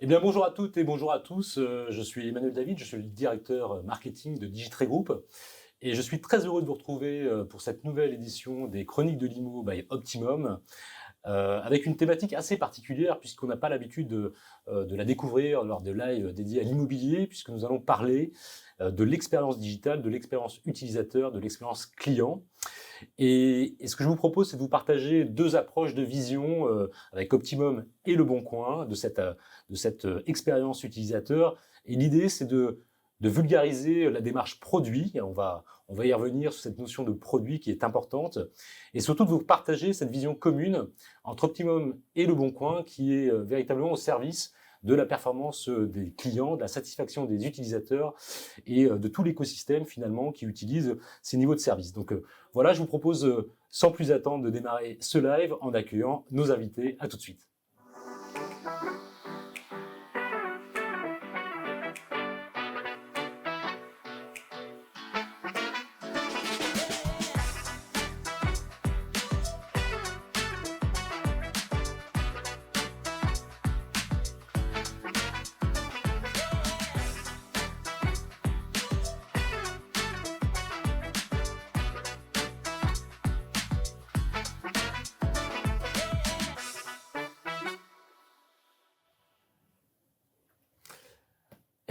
Eh bien, bonjour à toutes et bonjour à tous. Je suis Emmanuel David, je suis le directeur marketing de Digitree Group et je suis très heureux de vous retrouver pour cette nouvelle édition des Chroniques de l'IMO by Optimum avec une thématique assez particulière puisqu'on n'a pas l'habitude de la découvrir lors de lives dédiés à l'immobilier puisque nous allons parler de l'expérience digitale, de l'expérience utilisateur, de l'expérience client. Et ce que je vous propose, c'est de vous partager deux approches de vision avec Optimum et Le Bon Coin de cette expérience utilisateur. Et l'idée, c'est de vulgariser la démarche produit. On va y revenir sur cette notion de produit qui est importante. Et surtout de vous partager cette vision commune entre Optimum et Le Bon Coin qui est véritablement au service de la performance des clients, de la satisfaction des utilisateurs et de tout l'écosystème finalement qui utilise ces niveaux de service. Donc voilà, je vous propose sans plus attendre de démarrer ce live en accueillant nos invités. À tout de suite.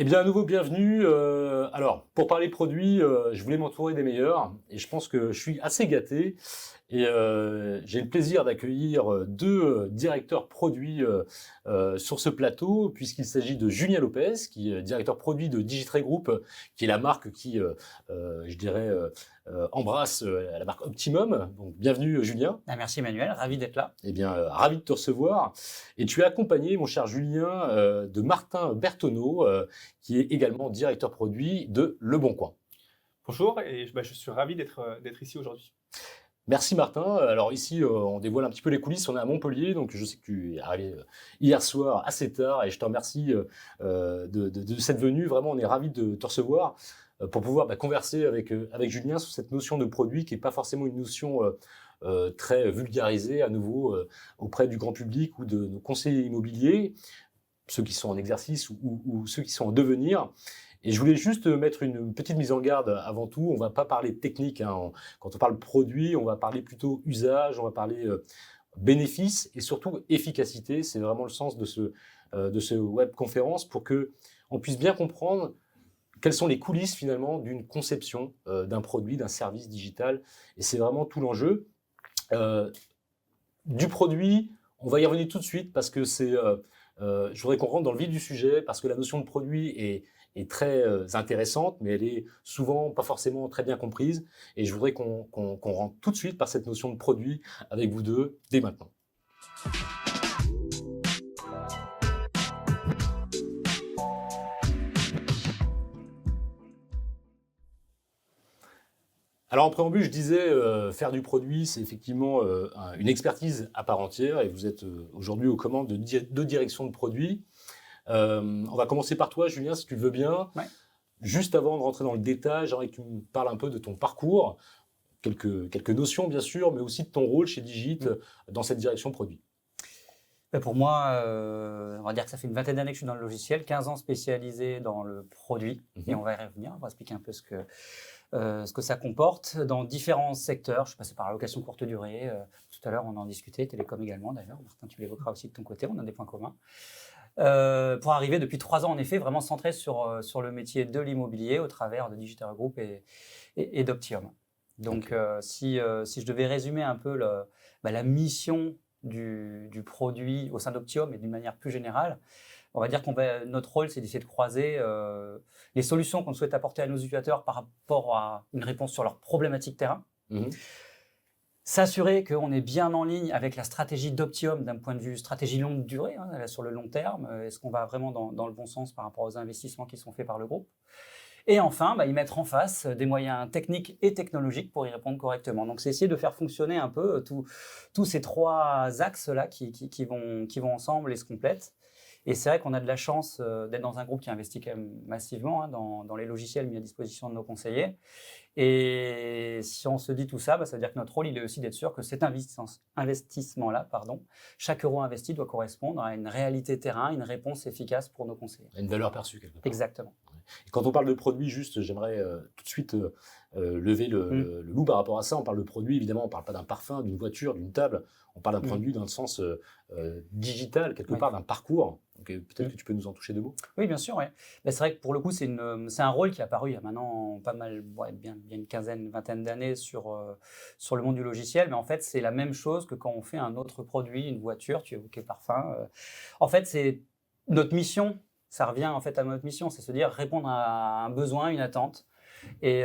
Eh bien, à nouveau, bienvenue. Alors, pour parler produits, je voulais m'entourer des meilleurs et je pense que je suis assez gâté. Et j'ai le plaisir d'accueillir deux directeurs produits sur ce plateau, puisqu'il s'agit de Julien Lopez, qui est directeur produit de Digitree Group, qui est la marque qui, je dirais, embrasse la marque Optimum. Donc, bienvenue Julien. Merci Emmanuel, ravi d'être là. Eh bien, ravi de te recevoir. Et tu es accompagné, mon cher Julien, de Martin Bertonneau, qui est également directeur produit de Le Bon Coin. Bonjour, et je suis ravi d'être ici aujourd'hui. Merci Martin. Alors ici, on dévoile un petit peu les coulisses. On est à Montpellier, donc je sais que tu es arrivé hier soir assez tard et je te remercie de cette venue. Vraiment, on est ravis de te recevoir pour pouvoir converser avec Julien sur cette notion de produit qui n'est pas forcément une notion très vulgarisée à nouveau auprès du grand public ou de nos conseillers immobiliers, ceux qui sont en exercice ou ceux qui sont en devenir. Et je voulais juste mettre une petite mise en garde avant tout. On ne va pas parler technique. Quand on parle produit, on va parler plutôt usage, on va parler bénéfice et surtout efficacité. C'est vraiment le sens de ce web conférence pour que on puisse bien comprendre quelles sont les coulisses finalement d'une conception d'un produit, d'un service digital. Et c'est vraiment tout l'enjeu. Du produit, on va y revenir tout de suite parce que je voudrais qu'on rentre dans le vif du sujet parce que la notion de produit est très intéressante, mais elle est souvent pas forcément très bien comprise. Et je voudrais qu'on rentre tout de suite par cette notion de produit avec vous deux dès maintenant. Alors en préambule, je disais, faire du produit, c'est effectivement une expertise à part entière et vous êtes aujourd'hui aux commandes de deux directions de produits. On va commencer par toi, Julien, si tu le veux bien. Ouais. Juste avant de rentrer dans le détail, j'aimerais que tu me parles un peu de ton parcours, quelques notions bien sûr, mais aussi de ton rôle chez Digit dans cette direction produit. Pour moi, on va dire que ça fait une vingtaine d'années que je suis dans le logiciel, 15 ans spécialisé dans le produit, et on va y revenir, on va expliquer un peu ce que ça comporte dans différents secteurs. Je suis passé par la location courte durée, tout à l'heure on en discutait, télécom également d'ailleurs, Martin tu l'évoqueras aussi de ton côté, on a des points communs. Pour arriver depuis 3 ans en effet, vraiment centré sur le métier de l'immobilier au travers de Digitree Group et d'Optimum. Donc si je devais résumer un peu la mission du produit au sein d'Optimum et d'une manière plus générale, on va dire notre rôle, c'est d'essayer de croiser les solutions qu'on souhaite apporter à nos utilisateurs par rapport à une réponse sur leurs problématiques terrain. S'assurer qu'on est bien en ligne avec la stratégie d'Optimum d'un point de vue stratégie longue durée, sur le long terme. Est-ce qu'on va vraiment dans le bon sens par rapport aux investissements qui sont faits par le groupe? Et enfin, y mettre en face des moyens techniques et technologiques pour y répondre correctement. Donc, c'est essayer de faire fonctionner un peu tous ces 3 axes-là qui vont ensemble et se complètent. Et c'est vrai qu'on a de la chance d'être dans un groupe qui investit quand même massivement dans les logiciels mis à disposition de nos conseillers. Et si on se dit tout ça, ça veut dire que notre rôle, il est aussi d'être sûr que cet investissement-là, chaque euro investi doit correspondre à une réalité terrain, une réponse efficace pour nos conseillers. Une valeur perçue quelque part. Exactement. Et quand on parle de produit, juste, j'aimerais tout de suite lever le loup par rapport à ça. On parle de produit, évidemment, on ne parle pas d'un parfum, d'une voiture, d'une table. On parle d'un produit dans le sens digital, quelque part, d'un parcours. Donc, peut-être que tu peux nous en toucher deux mots. Oui, bien sûr. Ouais. C'est vrai que pour le coup, c'est un rôle qui est apparu il y a maintenant pas mal, bien une quinzaine, une vingtaine d'années sur le monde du logiciel. Mais en fait, c'est la même chose que quand on fait un autre produit, une voiture, tu évoquais parfum. En fait, c'est notre mission. Ça revient en fait à notre mission, c'est se dire répondre à un besoin, une attente. Et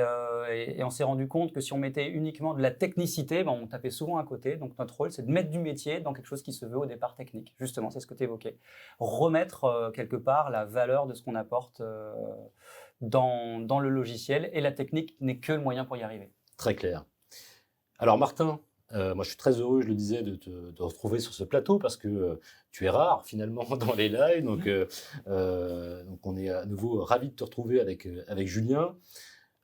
on s'est rendu compte que si on mettait uniquement de la technicité, on tapait souvent à côté. Donc notre rôle, c'est de mettre du métier dans quelque chose qui se veut au départ technique. Justement, c'est ce que tu évoquais. Remettre quelque part la valeur de ce qu'on apporte dans le logiciel. Et la technique n'est que le moyen pour y arriver. Très clair. Alors Martin, moi je suis très heureux, je le disais, de te retrouver sur ce plateau parce que tu es rare finalement dans les lives. Donc on est à nouveau ravis de te retrouver avec Julien.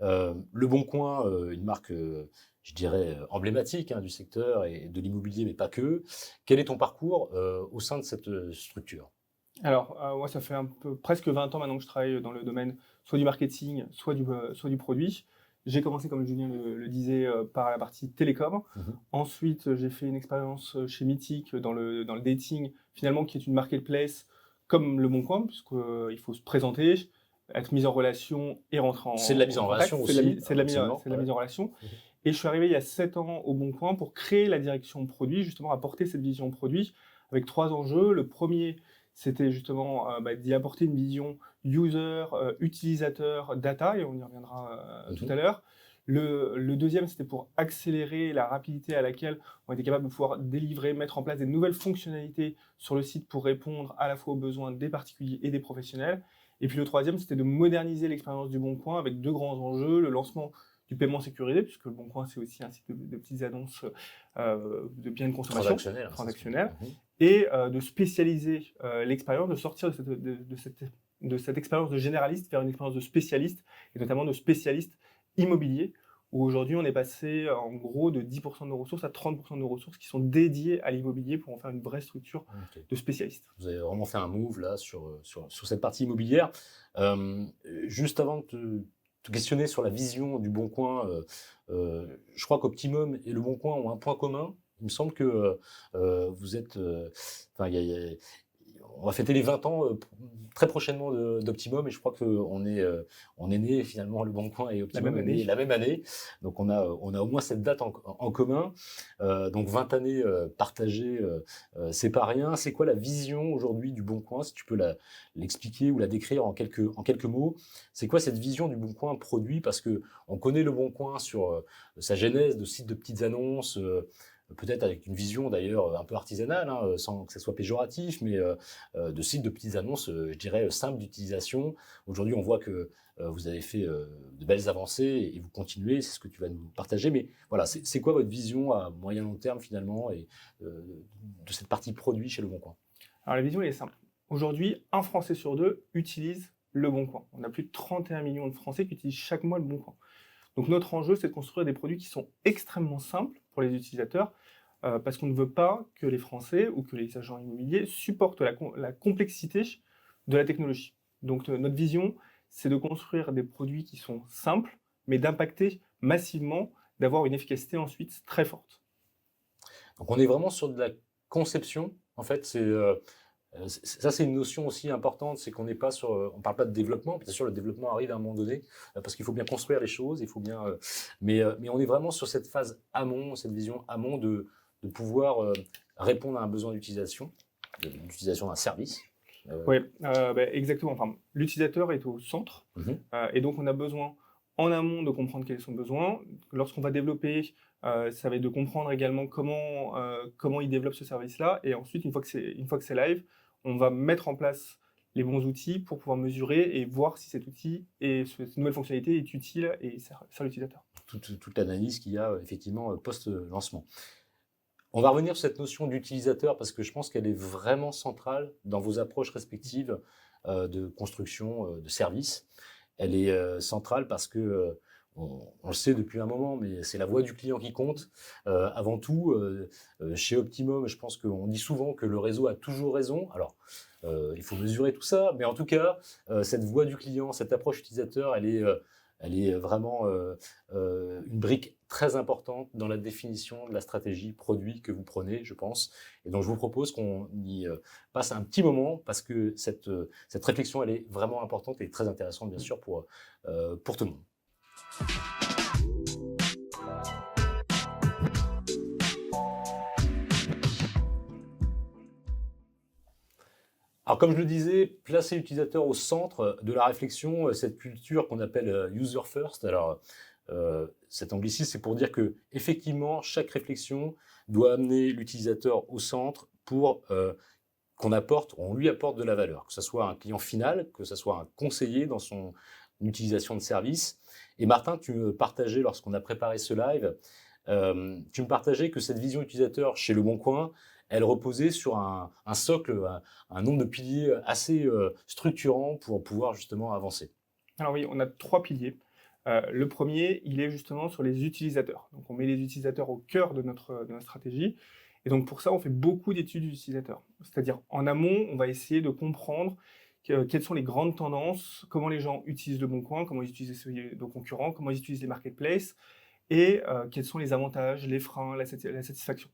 Le Bon Coin, une marque, je dirais, emblématique du secteur et de l'immobilier, mais pas que. Quel est ton parcours au sein de cette structure ? Alors, moi, ça fait presque 20 ans maintenant que je travaille dans le domaine soit du marketing, soit du produit. J'ai commencé, comme Julien le disait, par la partie télécom. Ensuite, j'ai fait une expérience chez Mythic dans le dating, finalement, qui est une marketplace comme le Bon Coin, puisqu'il faut se présenter, être mis en relation et rentrer en C'est de la mise en relation aussi. C'est de la mise en relation. Et je suis arrivé il y a 7 ans au Bon Coin pour créer la direction produit, justement apporter cette vision produit avec 3 enjeux. Le premier, c'était justement d'y apporter une vision user, utilisateur, data, et on y reviendra tout à l'heure. Le deuxième, c'était pour accélérer la rapidité à laquelle on était capable de pouvoir délivrer, mettre en place des nouvelles fonctionnalités sur le site pour répondre à la fois aux besoins des particuliers et des professionnels. Et puis le troisième, c'était de moderniser l'expérience du Bon Coin avec 2 grands enjeux, le lancement du paiement sécurisé, puisque le Bon Coin, c'est aussi un site de petites annonces de biens de consommation transactionnels, et de spécialiser l'expérience, de sortir de cette expérience de généraliste vers une expérience de spécialiste, et notamment de spécialiste immobilier, où aujourd'hui on est passé en gros de 10% de nos ressources à 30% de nos ressources qui sont dédiées à l'immobilier pour en faire une vraie structure de spécialistes. Vous avez vraiment fait un move là sur cette partie immobilière. Juste avant de te questionner sur la vision du Bon Coin, je crois qu'Optimum et le Bon Coin ont un point commun. Il me semble que vous êtes... on va fêter les 20 ans très prochainement d'Optimum et je crois qu'on est né finalement, le Bon Coin et Optimum la même année. Donc on a au moins cette date en commun. Donc 20 années partagées, c'est pas rien. C'est quoi la vision aujourd'hui du Bon Coin, si tu peux l'expliquer ou la décrire en quelques mots? C'est quoi cette vision du Bon Coin produit? Parce qu'on connaît le Bon Coin sur sa genèse de site de petites annonces, peut-être avec une vision d'ailleurs un peu artisanale, sans que ça soit péjoratif, mais de sites de petites annonces, je dirais, simples d'utilisation. Aujourd'hui, on voit que vous avez fait de belles avancées et vous continuez, c'est ce que tu vas nous partager. Mais voilà, c'est quoi votre vision à moyen long terme finalement et de cette partie produit chez Le Bon Coin? Alors la vision elle est simple. Aujourd'hui, 1 Français sur 2 utilise Le Bon Coin. On a plus de 31 millions de Français qui utilisent chaque mois Le Bon Coin. Donc notre enjeu, c'est de construire des produits qui sont extrêmement simples pour les utilisateurs, parce qu'on ne veut pas que les Français ou que les agents immobiliers supportent la complexité de la technologie. Donc notre vision, c'est de construire des produits qui sont simples, mais d'impacter massivement, d'avoir une efficacité ensuite très forte. Donc on est vraiment sur de la conception, en fait, ça, c'est une notion aussi importante, c'est qu'on n'est pas sur, on parle pas de développement, bien sûr le développement arrive à un moment donné, parce qu'il faut bien construire les choses, il faut bien, mais on est vraiment sur cette phase amont, cette vision amont de pouvoir répondre à un besoin d'utilisation d'un service. Oui, exactement. Enfin, l'utilisateur est au centre, et donc on a besoin en amont de comprendre quel est son besoin. Lorsqu'on va développer, ça va être de comprendre également comment il développe ce service-là, et ensuite, une fois que c'est live, on va mettre en place les bons outils pour pouvoir mesurer et voir si cet outil et cette nouvelle fonctionnalité est utile et sert l'utilisateur. Toute l'analyse qu'il y a effectivement post-lancement. On va revenir sur cette notion d'utilisateur parce que je pense qu'elle est vraiment centrale dans vos approches respectives de construction de services. Elle est centrale parce que on le sait depuis un moment, mais c'est la voix du client qui compte. Avant tout, chez Optimum, je pense qu'on dit souvent que le réseau a toujours raison. Alors, il faut mesurer tout ça, mais en tout cas, cette voix du client, cette approche utilisateur, elle est vraiment une brique très importante dans la définition de la stratégie produit que vous prenez, je pense. Et donc, je vous propose qu'on y passe un petit moment parce que cette réflexion, elle est vraiment importante et très intéressante, bien sûr, pour tout le monde. Alors, comme je le disais, placer l'utilisateur au centre de la réflexion, cette culture qu'on appelle user first. Alors, cet anglicisme, c'est pour dire que effectivement, chaque réflexion doit amener l'utilisateur au centre pour on lui apporte de la valeur, que ce soit un client final, que ce soit un conseiller dans son utilisation de service. Et Martin, tu me partageais lorsqu'on a préparé ce live, tu me partageais que cette vision utilisateur chez Le Bon Coin, elle reposait sur un socle, un nombre de piliers assez structurants pour pouvoir justement avancer. Alors oui, on a 3 piliers. Le premier, il est justement sur les utilisateurs. Donc on met les utilisateurs au cœur de notre stratégie. Et donc pour ça, on fait beaucoup d'études d'utilisateurs. C'est-à-dire en amont, on va essayer de comprendre quelles sont les grandes tendances, comment les gens utilisent Le Bon Coin, comment ils utilisent nos concurrents, comment ils utilisent les marketplaces, et quels sont les avantages, les freins, la satisfaction.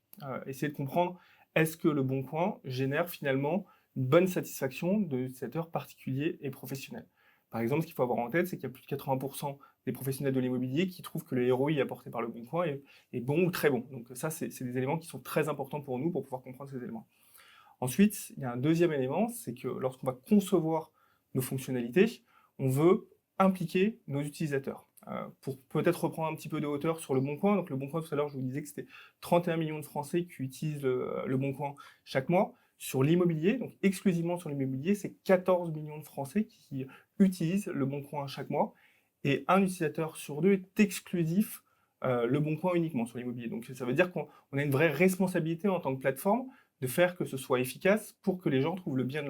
Essayer de comprendre, est-ce que Le Bon Coin génère finalement une bonne satisfaction de l'utilisateur particulier et professionnel. Par exemple, ce qu'il faut avoir en tête, c'est qu'il y a plus de 80% des professionnels de l'immobilier qui trouvent que le ROI apporté par Le Bon Coin est bon ou très bon. Donc ça, c'est des éléments qui sont très importants pour nous pour pouvoir comprendre ces éléments. Ensuite, il y a un deuxième élément, c'est que lorsqu'on va concevoir nos fonctionnalités, on veut impliquer nos utilisateurs. Pour peut-être reprendre un petit peu de hauteur sur Le Bon Coin, donc Le Bon Coin, tout à l'heure, je vous disais que c'était 31 millions de Français qui utilisent le Bon Coin chaque mois. Sur l'immobilier, donc exclusivement sur l'immobilier, c'est 14 millions de Français qui utilisent Le Bon Coin chaque mois. Et un utilisateur sur deux est exclusif Le Bon Coin uniquement sur l'immobilier. Donc ça veut dire qu'on a une vraie responsabilité en tant que plateforme de faire que ce soit efficace pour que les gens trouvent le bien de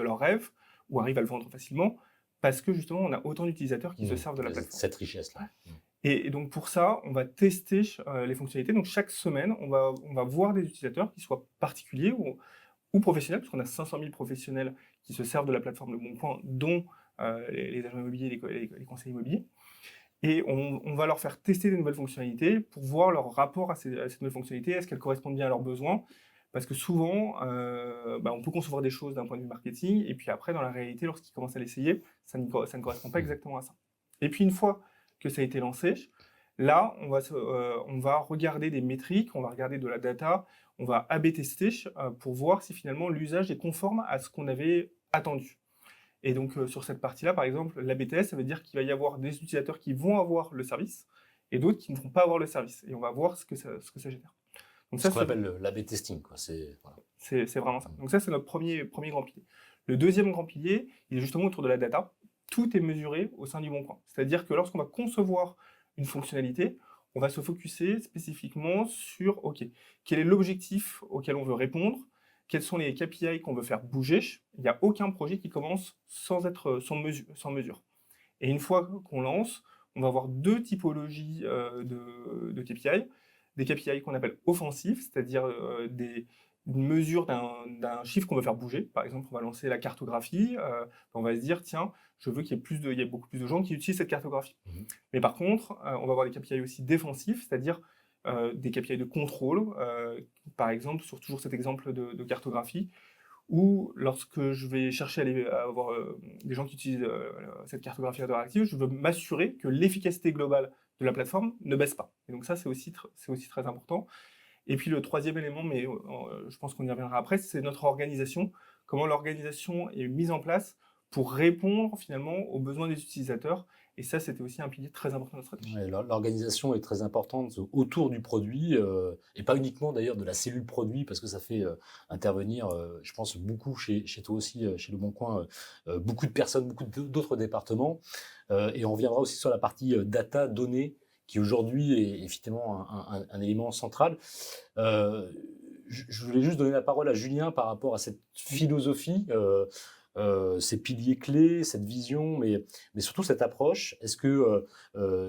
leur rêve ou arrivent à le vendre facilement, parce que justement, on a autant d'utilisateurs qui se servent de la plateforme. Cette richesse-là. Et donc pour ça, on va tester les fonctionnalités. Donc chaque semaine, on va voir des utilisateurs qui soient particuliers ou professionnels, parce qu'on a 500 000 professionnels qui se servent de la plateforme Le Bon Coin, dont les agents immobiliers, les conseillers immobiliers. Et on va leur faire tester des nouvelles fonctionnalités pour voir leur rapport à ces nouvelles fonctionnalités, est-ce qu'elles correspondent bien à leurs besoins. Parce que souvent, on peut concevoir des choses d'un point de vue marketing, et puis après, dans la réalité, lorsqu'ils commencent à l'essayer, ça ne correspond pas exactement à ça. Et puis une fois que ça a été lancé, là, on va regarder des métriques, on va regarder de la data, on va A/B tester pour voir si finalement l'usage est conforme à ce qu'on avait attendu. Et donc sur cette partie-là, par exemple, l'A/B test, ça veut dire qu'il va y avoir des utilisateurs qui vont avoir le service et d'autres qui ne vont pas avoir le service. Et on va voir ce que ça génère. Donc ça, ce qu'on appelle l'A/B testing, quoi. C'est vraiment ça. Donc ça, c'est notre premier grand pilier. Le deuxième grand pilier, il est justement autour de la data. Tout est mesuré au sein du Bon Coin. C'est-à-dire que lorsqu'on va concevoir une fonctionnalité, on va se focuser spécifiquement sur, OK, quel est l'objectif auquel on veut répondre, quels sont les KPI qu'on veut faire bouger. Il n'y a aucun projet qui commence sans mesure. Et une fois qu'on lance, on va avoir deux typologies de KPI. Des KPI qu'on appelle offensifs, c'est-à-dire une mesure d'un chiffre qu'on veut faire bouger. Par exemple, on va lancer la cartographie, on va se dire, tiens, je veux qu'il y ait beaucoup plus de gens qui utilisent cette cartographie. Mais par contre, on va avoir des KPI aussi défensifs, c'est-à-dire des KPI de contrôle, par exemple, sur toujours cet exemple de cartographie, où lorsque je vais chercher à avoir des gens qui utilisent cette cartographie interactive, je veux m'assurer que l'efficacité globale de la plateforme ne baisse pas. Et donc ça, c'est aussi très important. Et puis le troisième élément, mais je pense qu'on y reviendra après, c'est notre organisation. Comment l'organisation est mise en place pour répondre finalement aux besoins des utilisateurs. Et ça, c'était aussi un pilier très important de notre stratégie. Ouais, l'organisation est très importante autour du produit, et pas uniquement d'ailleurs de la cellule produit, parce que ça fait intervenir, je pense, beaucoup chez toi aussi, chez Le Bon Coin, beaucoup de personnes, beaucoup d'autres départements. Et on reviendra aussi sur la partie data, données, qui aujourd'hui est effectivement un élément central. Je voulais juste donner la parole à Julien par rapport à cette philosophie. ces piliers clés, cette vision, mais surtout cette approche. Est-ce que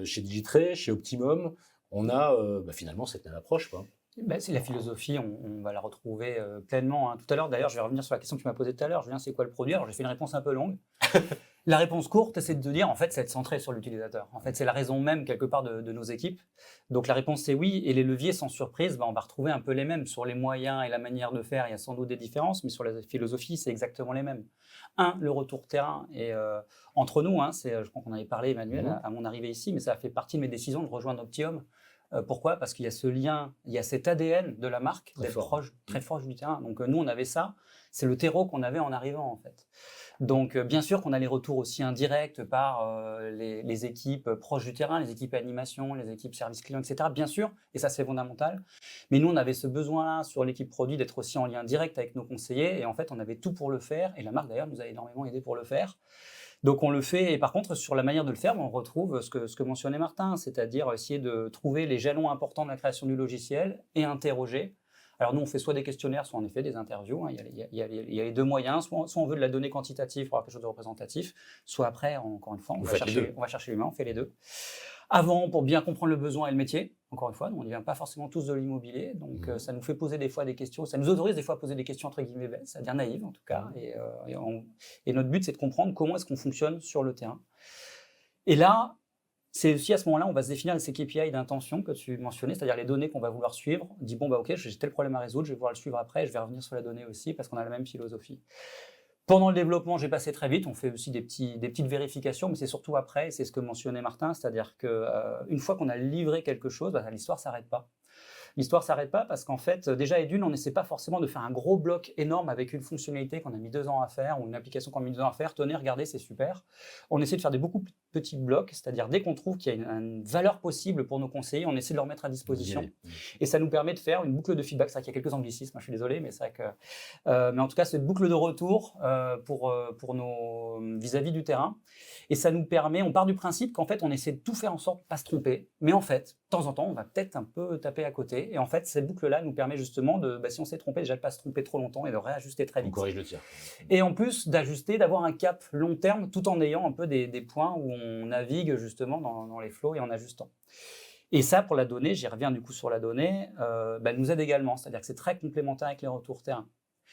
chez Digitray, chez Optimum, on a finalement cette même approche, quoi? C'est la philosophie, on va la retrouver pleinement, hein. Tout à l'heure, d'ailleurs, je vais revenir sur la question que tu m'as posée tout à l'heure. Julien, c'est quoi le produit? Alors, j'ai fait une réponse un peu longue. La réponse courte, c'est de dire, en fait, c'est être centré sur l'utilisateur. En fait, c'est la raison même, quelque part, de nos équipes. Donc, la réponse, c'est oui. Et les leviers, sans surprise, on va retrouver un peu les mêmes. Sur les moyens et la manière de faire, il y a sans doute des différences, mais sur la philosophie, c'est exactement les mêmes. Le retour terrain. Et entre nous, hein, je crois qu'on avait parlé, Emmanuel, à mon arrivée ici, mais ça a fait partie de mes décisions de rejoindre Optimum. Pourquoi? Parce qu'il y a ce lien, il y a cet ADN de la marque d'être proche, très proche du terrain. Donc nous, on avait ça. C'est le terreau qu'on avait en arrivant, en fait. Donc bien sûr qu'on a les retours aussi indirects par les équipes proches du terrain, les équipes animation, les équipes service client, etc. Bien sûr, et ça c'est fondamental. Mais nous, on avait ce besoin-là sur l'équipe produit d'être aussi en lien direct avec nos conseillers. Et en fait, on avait tout pour le faire. Et la marque, d'ailleurs, nous a énormément aidé pour le faire. Donc on le fait, et par contre sur la manière de le faire, on retrouve ce que mentionnait Martin, c'est-à-dire essayer de trouver les jalons importants de la création du logiciel et interroger. Alors nous on fait soit des questionnaires, soit en effet des interviews, hein. Il y a les deux moyens, soit on veut de la donnée quantitative pour avoir quelque chose de représentatif, soit après, encore une fois, on va chercher l'humain, on fait les deux. Avant, pour bien comprendre le besoin et le métier, encore une fois, on ne vient pas forcément tous de l'immobilier, donc ça nous fait poser des fois des questions, ça nous autorise des fois à poser des questions entre guillemets belles, c'est-à-dire naïves en tout cas, et notre but c'est de comprendre comment est-ce qu'on fonctionne sur le terrain. Et là, c'est aussi à ce moment-là, on va se définir ces KPI d'intention que tu mentionnais, c'est-à-dire les données qu'on va vouloir suivre. On dit bon ok, j'ai tel problème à résoudre, je vais pouvoir le suivre après, je vais revenir sur la donnée aussi parce qu'on a la même philosophie. Pendant le développement, j'ai passé très vite. On fait aussi des petites vérifications, mais c'est surtout après, c'est ce que mentionnait Martin, c'est-à-dire qu'une fois qu'on a livré quelque chose, l'histoire ne s'arrête pas. L'histoire ne s'arrête pas parce qu'en fait, déjà et d'une, on n'essaie pas forcément de faire un gros bloc énorme avec une fonctionnalité qu'on a mis 2 ans à faire ou une application qu'on a mis 2 ans à faire. Tenez, regardez, c'est super. On essaie de faire des beaucoup plus petits blocs, c'est-à-dire dès qu'on trouve qu'il y a une valeur possible pour nos conseillers, on essaie de leur mettre à disposition. Et ça nous permet de faire une boucle de feedback. C'est vrai qu'il y a quelques anglicismes, je suis désolé, mais c'est vrai que... mais en tout cas, cette boucle de retour pour nos vis-à-vis du terrain. Et ça nous permet, on part du principe qu'en fait, on essaie de tout faire en sorte de ne pas se tromper. Mais en fait, de temps en temps, on va peut-être un peu taper à côté. Et en fait, cette boucle-là nous permet justement de, si on s'est trompé, déjà de ne pas se tromper trop longtemps et de réajuster très vite. On corrige le tir. Et en plus d'ajuster, d'avoir un cap long terme tout en ayant un peu des points où on navigue justement dans les flows et en ajustant. Et ça, pour la donnée, j'y reviens du coup sur la donnée, nous aide également. C'est-à-dire que c'est très complémentaire avec les retours terrain.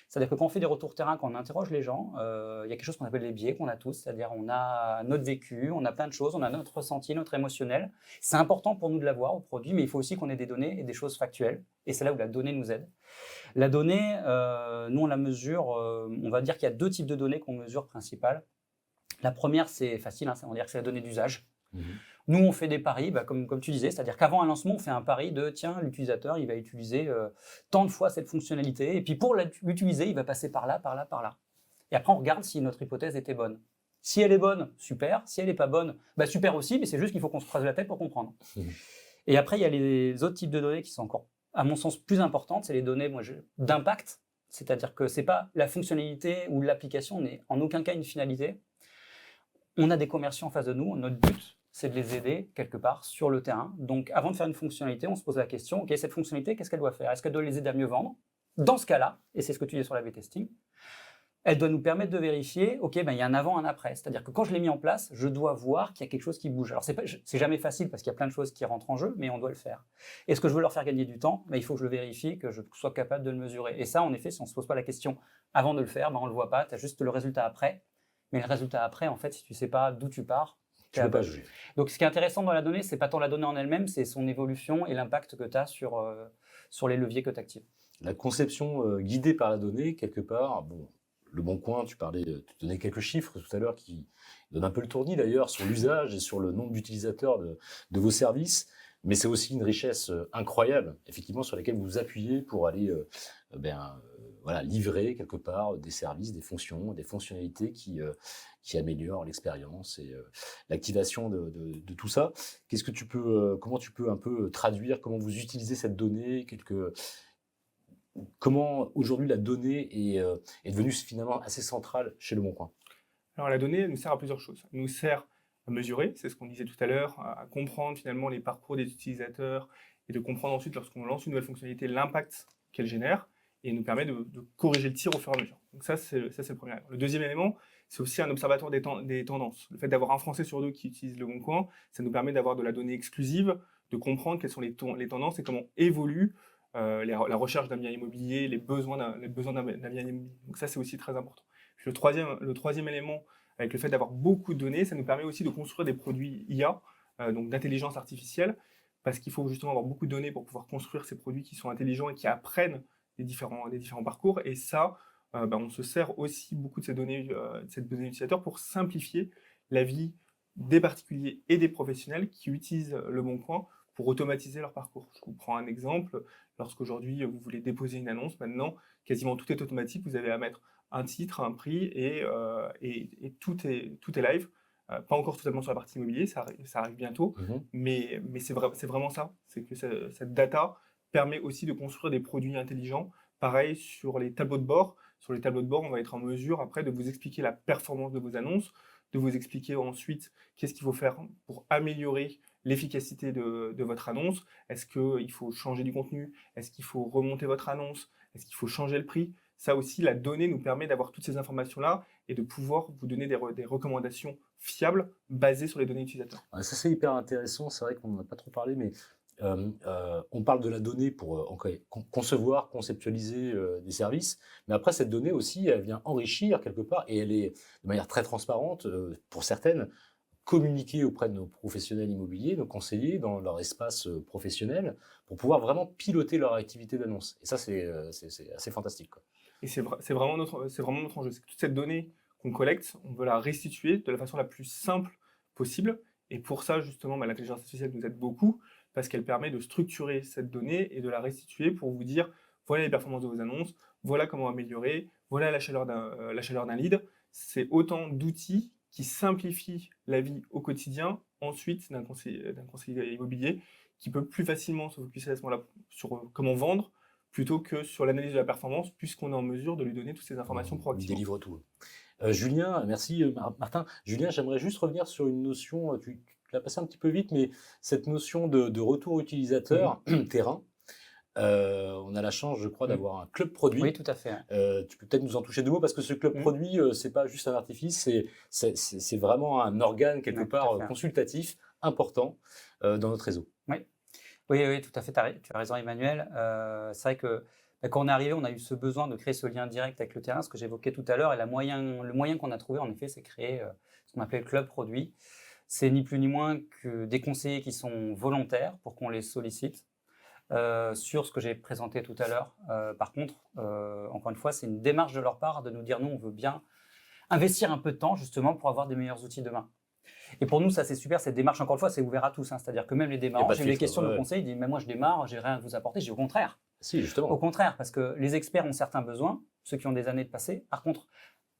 C'est-à-dire que quand on fait des retours terrain, quand on interroge les gens, il y a quelque chose qu'on appelle les biais qu'on a tous, c'est-à-dire on a notre vécu, on a plein de choses, on a notre ressenti, notre émotionnel. C'est important pour nous de l'avoir au produit, mais il faut aussi qu'on ait des données et des choses factuelles. Et c'est là où la donnée nous aide. La donnée, nous on la mesure, on va dire qu'il y a 2 types de données qu'on mesure principales. La première, c'est facile, hein, on va dire que c'est la donnée d'usage. Nous, on fait des paris, comme tu disais, c'est-à-dire qu'avant un lancement, on fait un pari de tiens, l'utilisateur, il va utiliser tant de fois cette fonctionnalité, et puis pour l'utiliser, il va passer par là, par là, par là. Et après, on regarde si notre hypothèse était bonne. Si elle est bonne, super. Si elle n'est pas bonne, super aussi, mais c'est juste qu'il faut qu'on se creuse la tête pour comprendre. Et après, il y a les autres types de données qui sont encore, à mon sens, plus importantes, c'est les données d'impact, c'est-à-dire que ce n'est pas la fonctionnalité ou l'application n'est en aucun cas une finalité. On a des commerciaux en face de nous, notre but, c'est de les aider quelque part sur le terrain. Donc, avant de faire une fonctionnalité, on se pose la question, ok, cette fonctionnalité, qu'est-ce qu'elle doit faire? Est-ce qu'elle doit les aider à mieux vendre? Dans ce cas-là, et c'est ce que tu dis sur la A/B testing, elle doit nous permettre de vérifier, ok, il y a un avant, un après. C'est-à-dire que quand je l'ai mis en place, je dois voir qu'il y a quelque chose qui bouge. Alors, c'est jamais facile parce qu'il y a plein de choses qui rentrent en jeu, mais on doit le faire. Est-ce que je veux leur faire gagner du temps? Il faut que je le vérifie, que je sois capable de le mesurer. Et ça, en effet, si on ne se pose pas la question avant de le faire, on ne le voit pas, tu as juste le résultat après. Mais le résultat après, en fait, si tu ne sais pas d'où tu pars, tu ne peux pas juger. Donc, ce qui est intéressant dans la donnée, ce n'est pas tant la donnée en elle-même, c'est son évolution et l'impact que tu as sur les leviers que tu actives. La conception guidée par la donnée, quelque part, Le Bon Coin, tu donnais quelques chiffres tout à l'heure qui donnent un peu le tournis d'ailleurs sur l'usage et sur le nombre d'utilisateurs de vos services, mais c'est aussi une richesse incroyable, effectivement, sur laquelle vous vous appuyez pour aller livrer quelque part des services, des fonctions, des fonctionnalités qui améliorent l'expérience et l'activation de tout ça. Comment tu peux un peu traduire, comment vous utilisez cette donnée, comment aujourd'hui la donnée est devenue finalement assez centrale chez Le Bon Coin? Alors la donnée, elle nous sert à plusieurs choses. Elle nous sert à mesurer, c'est ce qu'on disait tout à l'heure, à comprendre finalement les parcours des utilisateurs et de comprendre ensuite, lorsqu'on lance une nouvelle fonctionnalité, l'impact qu'elle génère, et nous permet de corriger le tir au fur et à mesure. Donc ça, c'est le premier élément. Le deuxième élément, c'est aussi un observatoire des tendances. Le fait d'avoir un Français sur deux qui utilise Le Bon Coin, ça nous permet d'avoir de la donnée exclusive, de comprendre quelles sont les tendances et comment évolue la recherche d'un bien immobilier, les besoins d'un bien immobilier. Donc ça, c'est aussi très important. Puis le troisième élément, avec le fait d'avoir beaucoup de données, ça nous permet aussi de construire des produits IA, donc d'intelligence artificielle, parce qu'il faut justement avoir beaucoup de données pour pouvoir construire ces produits qui sont intelligents et qui apprennent des différents parcours. Et ça, on se sert aussi beaucoup de cette donnée utilisateur pour simplifier la vie des particuliers et des professionnels qui utilisent Le Bon Coin pour automatiser leur parcours. Je vous prends un exemple. Lorsqu'aujourd'hui, vous voulez déposer une annonce, maintenant, quasiment tout est automatique. Vous avez à mettre un titre, un prix et tout est live. Pas encore totalement sur la partie immobilier, ça arrive bientôt, mais c'est vraiment ça. C'est que cette data permet aussi de construire des produits intelligents. Pareil sur les tableaux de bord. Sur les tableaux de bord, on va être en mesure après de vous expliquer la performance de vos annonces, de vous expliquer ensuite qu'est-ce qu'il faut faire pour améliorer l'efficacité de votre annonce. Est-ce qu'il faut changer du contenu? Est-ce qu'il faut remonter votre annonce? Est-ce qu'il faut changer le prix? Ça aussi, la donnée nous permet d'avoir toutes ces informations-là et de pouvoir vous donner des recommandations fiables basées sur les données utilisateurs. Ça, c'est hyper intéressant. C'est vrai qu'on n'en a pas trop parlé, mais on parle de la donnée pour concevoir, conceptualiser des services, mais après cette donnée aussi, elle vient enrichir quelque part et elle est de manière très transparente, pour certaines, communiquer auprès de nos professionnels immobiliers, nos conseillers dans leur espace professionnel pour pouvoir vraiment piloter leur activité d'annonce. Et ça, c'est assez fantastique, quoi. Et c'est vraiment notre enjeu. C'est que toute cette donnée qu'on collecte, on veut la restituer de la façon la plus simple possible. Et pour ça, justement, l'intelligence artificielle nous aide beaucoup parce qu'elle permet de structurer cette donnée et de la restituer pour vous dire voilà les performances de vos annonces, voilà comment améliorer, voilà la chaleur d'un lead. C'est autant d'outils qui simplifient la vie au quotidien, ensuite d'un conseiller immobilier qui peut plus facilement se focuser à ce moment-là sur comment vendre plutôt que sur l'analyse de la performance, puisqu'on est en mesure de lui donner toutes ces informations Il proactivement. délivre tout. Julien, merci Martin. Julien, j'aimerais juste revenir sur une notion, tu l'as passé un petit peu vite, mais cette notion de retour utilisateur terrain. On a la chance, je crois, d'avoir un club produit. Oui, tout à fait. Tu peux peut-être nous en toucher deux mots parce que ce club produit, c'est pas juste un artifice, c'est vraiment un organe quelque part consultatif important dans notre réseau. Oui, tout à fait. Tu as raison, Emmanuel. C'est vrai que quand on est arrivé, on a eu ce besoin de créer ce lien direct avec le terrain, ce que j'évoquais tout à l'heure. Et le moyen qu'on a trouvé, en effet, c'est créer ce qu'on appelait le club produit. C'est ni plus ni moins que des conseillers qui sont volontaires pour qu'on les sollicite. Sur ce que j'ai présenté tout à l'heure. Par contre, encore une fois, c'est une démarche de leur part de nous dire nous, on veut bien investir un peu de temps justement pour avoir des meilleurs outils demain. Et pour nous, ça c'est super, cette démarche, encore une fois, c'est ouvert à tous. C'est-à-dire que même les démarrants, j'ai eu des questions de conseils, ils disent mais moi je démarre, j'ai rien à vous apporter. J'ai au contraire. Si, justement. Au contraire, parce que les experts ont certains besoins, ceux qui ont des années de passé. Par contre,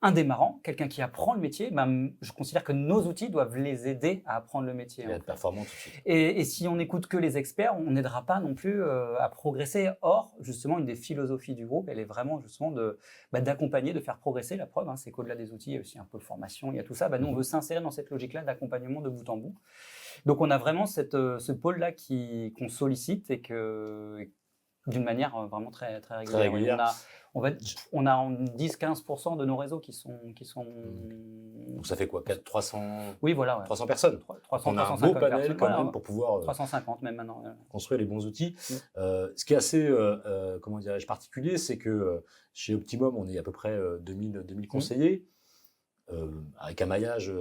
un démarrant, quelqu'un qui apprend le métier, je considère que nos outils doivent les aider à apprendre le métier. Et être performant tout de suite. Et si on n'écoute que les experts, on n'aidera pas non plus à progresser. Or, justement, une des philosophies du groupe, elle est vraiment justement d'accompagner, de faire progresser. La preuve, c'est qu'au-delà des outils, il y a aussi un peu de formation, il y a tout ça. Nous, on veut s'insérer dans cette logique-là d'accompagnement de bout en bout. Donc, on a vraiment ce pôle-là qu'on sollicite et que d'une manière vraiment très, très régulière. Très régulière. On a 10-15% de nos réseaux qui sont. Donc ça fait quoi, 300. Oui, voilà. 300 personnes. 300, on a un beau panel quand même pour pouvoir 350 même maintenant. Construire les bons outils. Ce qui est assez comment dirais-je, particulier, c'est que chez Optimum, on est à peu près 2000 conseillers, avec un maillage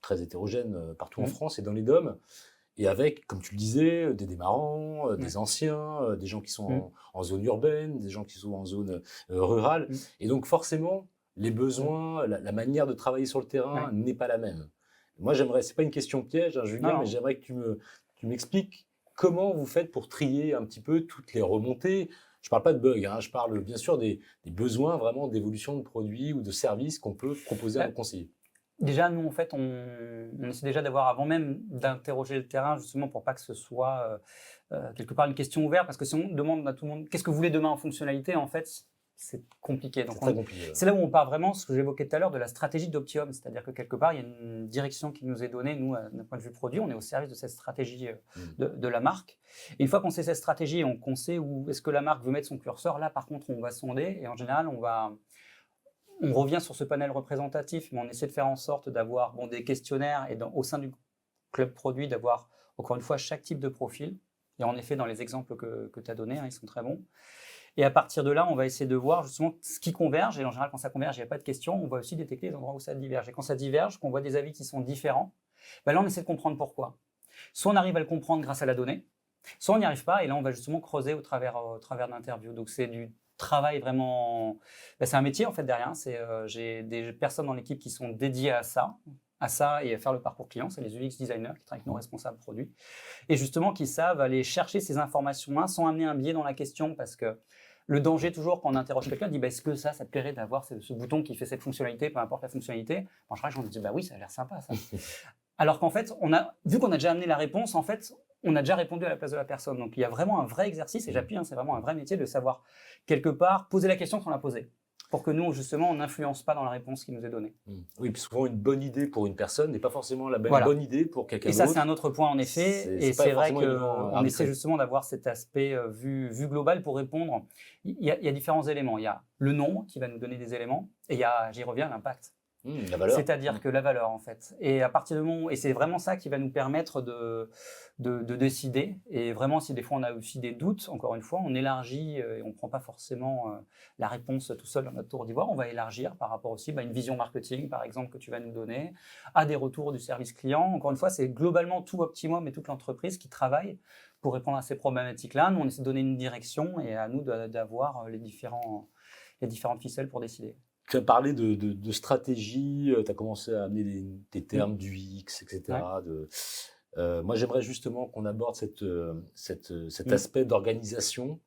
très hétérogène partout en France et dans les DOM. Et avec, comme tu le disais, des démarrants, des anciens, des gens qui sont en zone urbaine, des gens qui sont en zone rurale. Et donc forcément, les besoins, la manière de travailler sur le terrain n'est pas la même. Moi, c'est pas une question piège, Julien, mais j'aimerais que tu m'expliques comment vous faites pour trier un petit peu toutes les remontées. Je parle pas de bugs, je parle bien sûr des besoins vraiment d'évolution de produits ou de services qu'on peut proposer à nos conseillers. Déjà, nous, en fait, on essaie déjà d'avoir, avant même d'interroger le terrain, justement pour pas que ce soit quelque part une question ouverte, parce que si on demande à tout le monde qu'est-ce que vous voulez demain en fonctionnalité, en fait, c'est compliqué. Donc, c'est là où on part vraiment, ce que j'évoquais tout à l'heure, de la stratégie d'Optimum, c'est-à-dire que quelque part, il y a une direction qui nous est donnée, nous, d'un point de vue produit, on est au service de cette stratégie de la marque. Et une fois qu'on sait cette stratégie, qu'on sait où est-ce que la marque veut mettre son curseur, là, par contre, on va sonder, et en général, on revient sur ce panel représentatif, mais on essaie de faire en sorte d'avoir des questionnaires et au sein du club produit, d'avoir encore une fois chaque type de profil. Et en effet, dans les exemples que tu as donnés, ils sont très bons. Et à partir de là, on va essayer de voir justement ce qui converge. Et en général, quand ça converge, il n'y a pas de question. On va aussi détecter les endroits où ça diverge. Et quand ça diverge, qu'on voit des avis qui sont différents, là, on essaie de comprendre pourquoi. Soit on arrive à le comprendre grâce à la donnée, soit on n'y arrive pas. Et là, on va justement creuser au travers d'interviews. Donc, c'est du travail vraiment. C'est un métier en fait derrière. J'ai des personnes dans l'équipe qui sont dédiées à ça et à faire le parcours client. C'est les UX designers qui travaillent avec nos responsables produits et justement qui savent aller chercher ces informations-là sans amener un biais dans la question, parce que le danger toujours quand on interroge quelqu'un, dit est-ce que ça te plairait d'avoir ce bouton qui fait cette fonctionnalité, peu importe la fonctionnalité. En général, on dit oui, ça a l'air sympa ça. Alors qu'en fait, vu qu'on a déjà amené la réponse, en fait, on a déjà répondu à la place de la personne. Donc il y a vraiment un vrai exercice, et j'appuie, c'est vraiment un vrai métier de savoir quelque part poser la question sans la poser, pour que nous, justement, on n'influence pas dans la réponse qui nous est donnée. Oui, puis souvent une bonne idée pour une personne n'est pas forcément la bonne idée pour quelqu'un d'autre. Et ça, c'est un autre point, en effet. Et c'est vrai qu'on essaie justement d'avoir cet aspect vue globale pour répondre. Il y a différents éléments. Il y a le nombre qui va nous donner des éléments, et il y a, j'y reviens, l'impact. La valeur. C'est-à-dire que la valeur, en fait. Et à partir du moment, et c'est vraiment ça qui va nous permettre de décider. Et vraiment, si des fois on a aussi des doutes, encore une fois, on élargit et on ne prend pas forcément la réponse tout seul dans notre tour d'ivoire. On va élargir par rapport aussi à une vision marketing, par exemple, que tu vas nous donner, à des retours du service client. Encore une fois, c'est globalement tout Optimum et toute l'entreprise qui travaille pour répondre à ces problématiques-là. Nous, on essaie de donner une direction et à nous d'avoir les différentes ficelles pour décider. Tu as parlé de stratégie, tu as commencé à amener des termes du X, etc. Ouais. Moi, j'aimerais justement qu'on aborde cet aspect d'organisation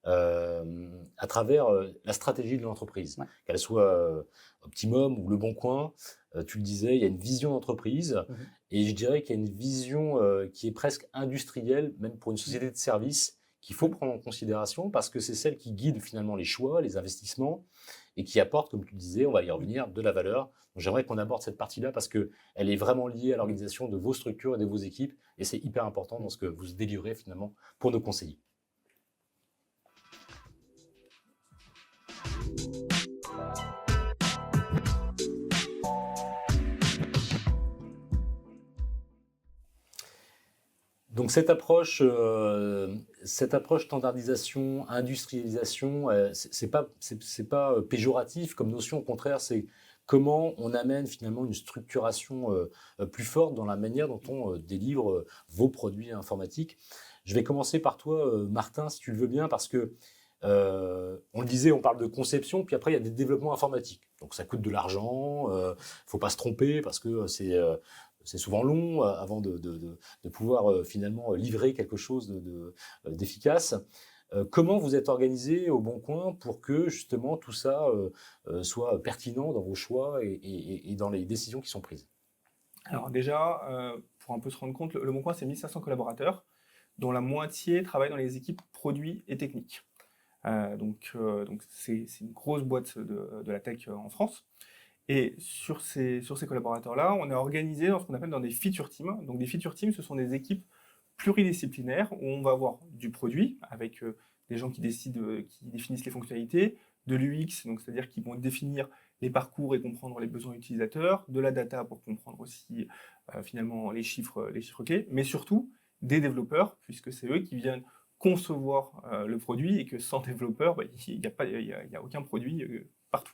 à travers la stratégie de l'entreprise. Ouais. Qu'elle soit Optimum ou Le Bon Coin, tu le disais, il y a une vision d'entreprise et je dirais qu'il y a une vision qui est presque industrielle, même pour une société de service, qu'il faut prendre en considération parce que c'est celle qui guide finalement les choix, les investissements et qui apporte, comme tu le disais, on va y revenir, de la valeur. Donc, j'aimerais qu'on aborde cette partie-là parce qu'elle est vraiment liée à l'organisation de vos structures et de vos équipes et c'est hyper important dans ce que vous délivrez finalement pour nos conseillers. Donc cette approche standardisation, industrialisation, c'est pas péjoratif comme notion, au contraire, c'est comment on amène finalement une structuration plus forte dans la manière dont on délivre vos produits informatiques. Je vais commencer par toi, Martin, si tu le veux bien, parce que on le disait, on parle de conception, puis après il y a des développements informatiques. Donc ça coûte de l'argent, faut pas se tromper parce que c'est souvent long avant de pouvoir finalement livrer quelque chose d'efficace. Comment vous êtes organisé au Bon Coin pour que justement tout ça soit pertinent dans vos choix et dans les décisions qui sont prises? Alors déjà, pour un peu se rendre compte, le Bon Coin, c'est 1500 collaborateurs, dont la moitié travaillent dans les équipes produits et techniques. Donc c'est une grosse boîte de la tech en France. Et sur ces collaborateurs-là, on est organisé dans ce qu'on appelle dans des feature teams. Donc des feature teams, ce sont des équipes pluridisciplinaires où on va avoir du produit avec des gens qui définissent les fonctionnalités, de l'UX, donc c'est-à-dire qui vont définir les parcours et comprendre les besoins utilisateurs, de la data pour comprendre aussi finalement les chiffres clés, mais surtout des développeurs, puisque c'est eux qui viennent concevoir le produit et que sans développeurs, il n'y a aucun produit partout.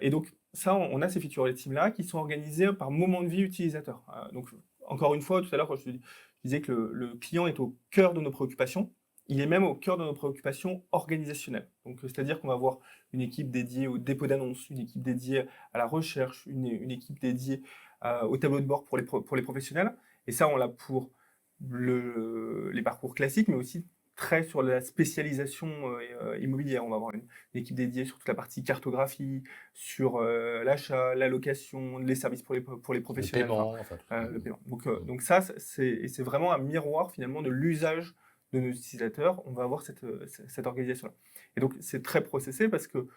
Et donc, ça, on a ces feature teams-là qui sont organisés par moment de vie utilisateur. Donc, encore une fois, tout à l'heure, quand je disais que le client est au cœur de nos préoccupations, il est même au cœur de nos préoccupations organisationnelles. Donc, c'est-à-dire qu'on va avoir une équipe dédiée au dépôt d'annonces, une équipe dédiée à la recherche, une équipe dédiée au tableau de bord pour les professionnels. Et ça, on l'a pour les parcours classiques, mais aussi très sur la spécialisation immobilière. On va avoir une équipe dédiée sur toute la partie cartographie, sur l'achat, la location, les services pour les professionnels. Le paiement. Donc ça, c'est vraiment un miroir finalement de l'usage de nos utilisateurs. On va avoir cette organisation-là. Et donc c'est très processé parce que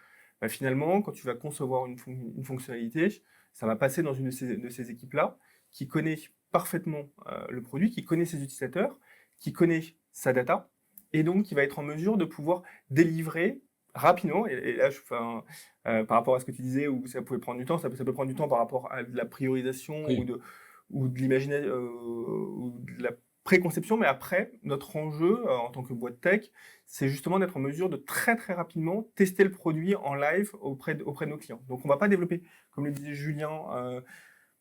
finalement, quand tu vas concevoir une fonctionnalité, ça va passer dans une de ces équipes-là qui connaît parfaitement le produit, qui connaît ses utilisateurs, qui connaît sa data, et donc qui va être en mesure de pouvoir délivrer rapidement, et là, par rapport à ce que tu disais, où ça pouvait prendre du temps, ça peut prendre du temps par rapport à de la priorisation Oui. ou de l'imagination, ou de la préconception, mais après, notre enjeu en tant que boîte tech, c'est justement d'être en mesure de très très rapidement tester le produit en live auprès de nos clients. Donc on va pas développer, comme le disait Julien,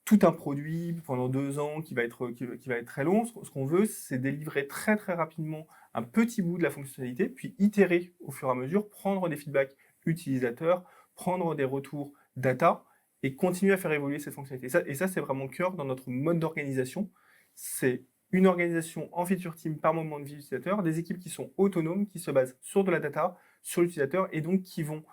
tout un produit pendant 2 ans qui va être très long. Ce qu'on veut, c'est délivrer très très rapidement un petit bout de la fonctionnalité, puis itérer au fur et à mesure, prendre des feedbacks utilisateurs, prendre des retours data et continuer à faire évoluer cette fonctionnalité. Et ça c'est vraiment cœur dans notre mode d'organisation. C'est une organisation en feature team par moment de vie utilisateur, des équipes qui sont autonomes, qui se basent sur de la data, sur l'utilisateur et donc qui vont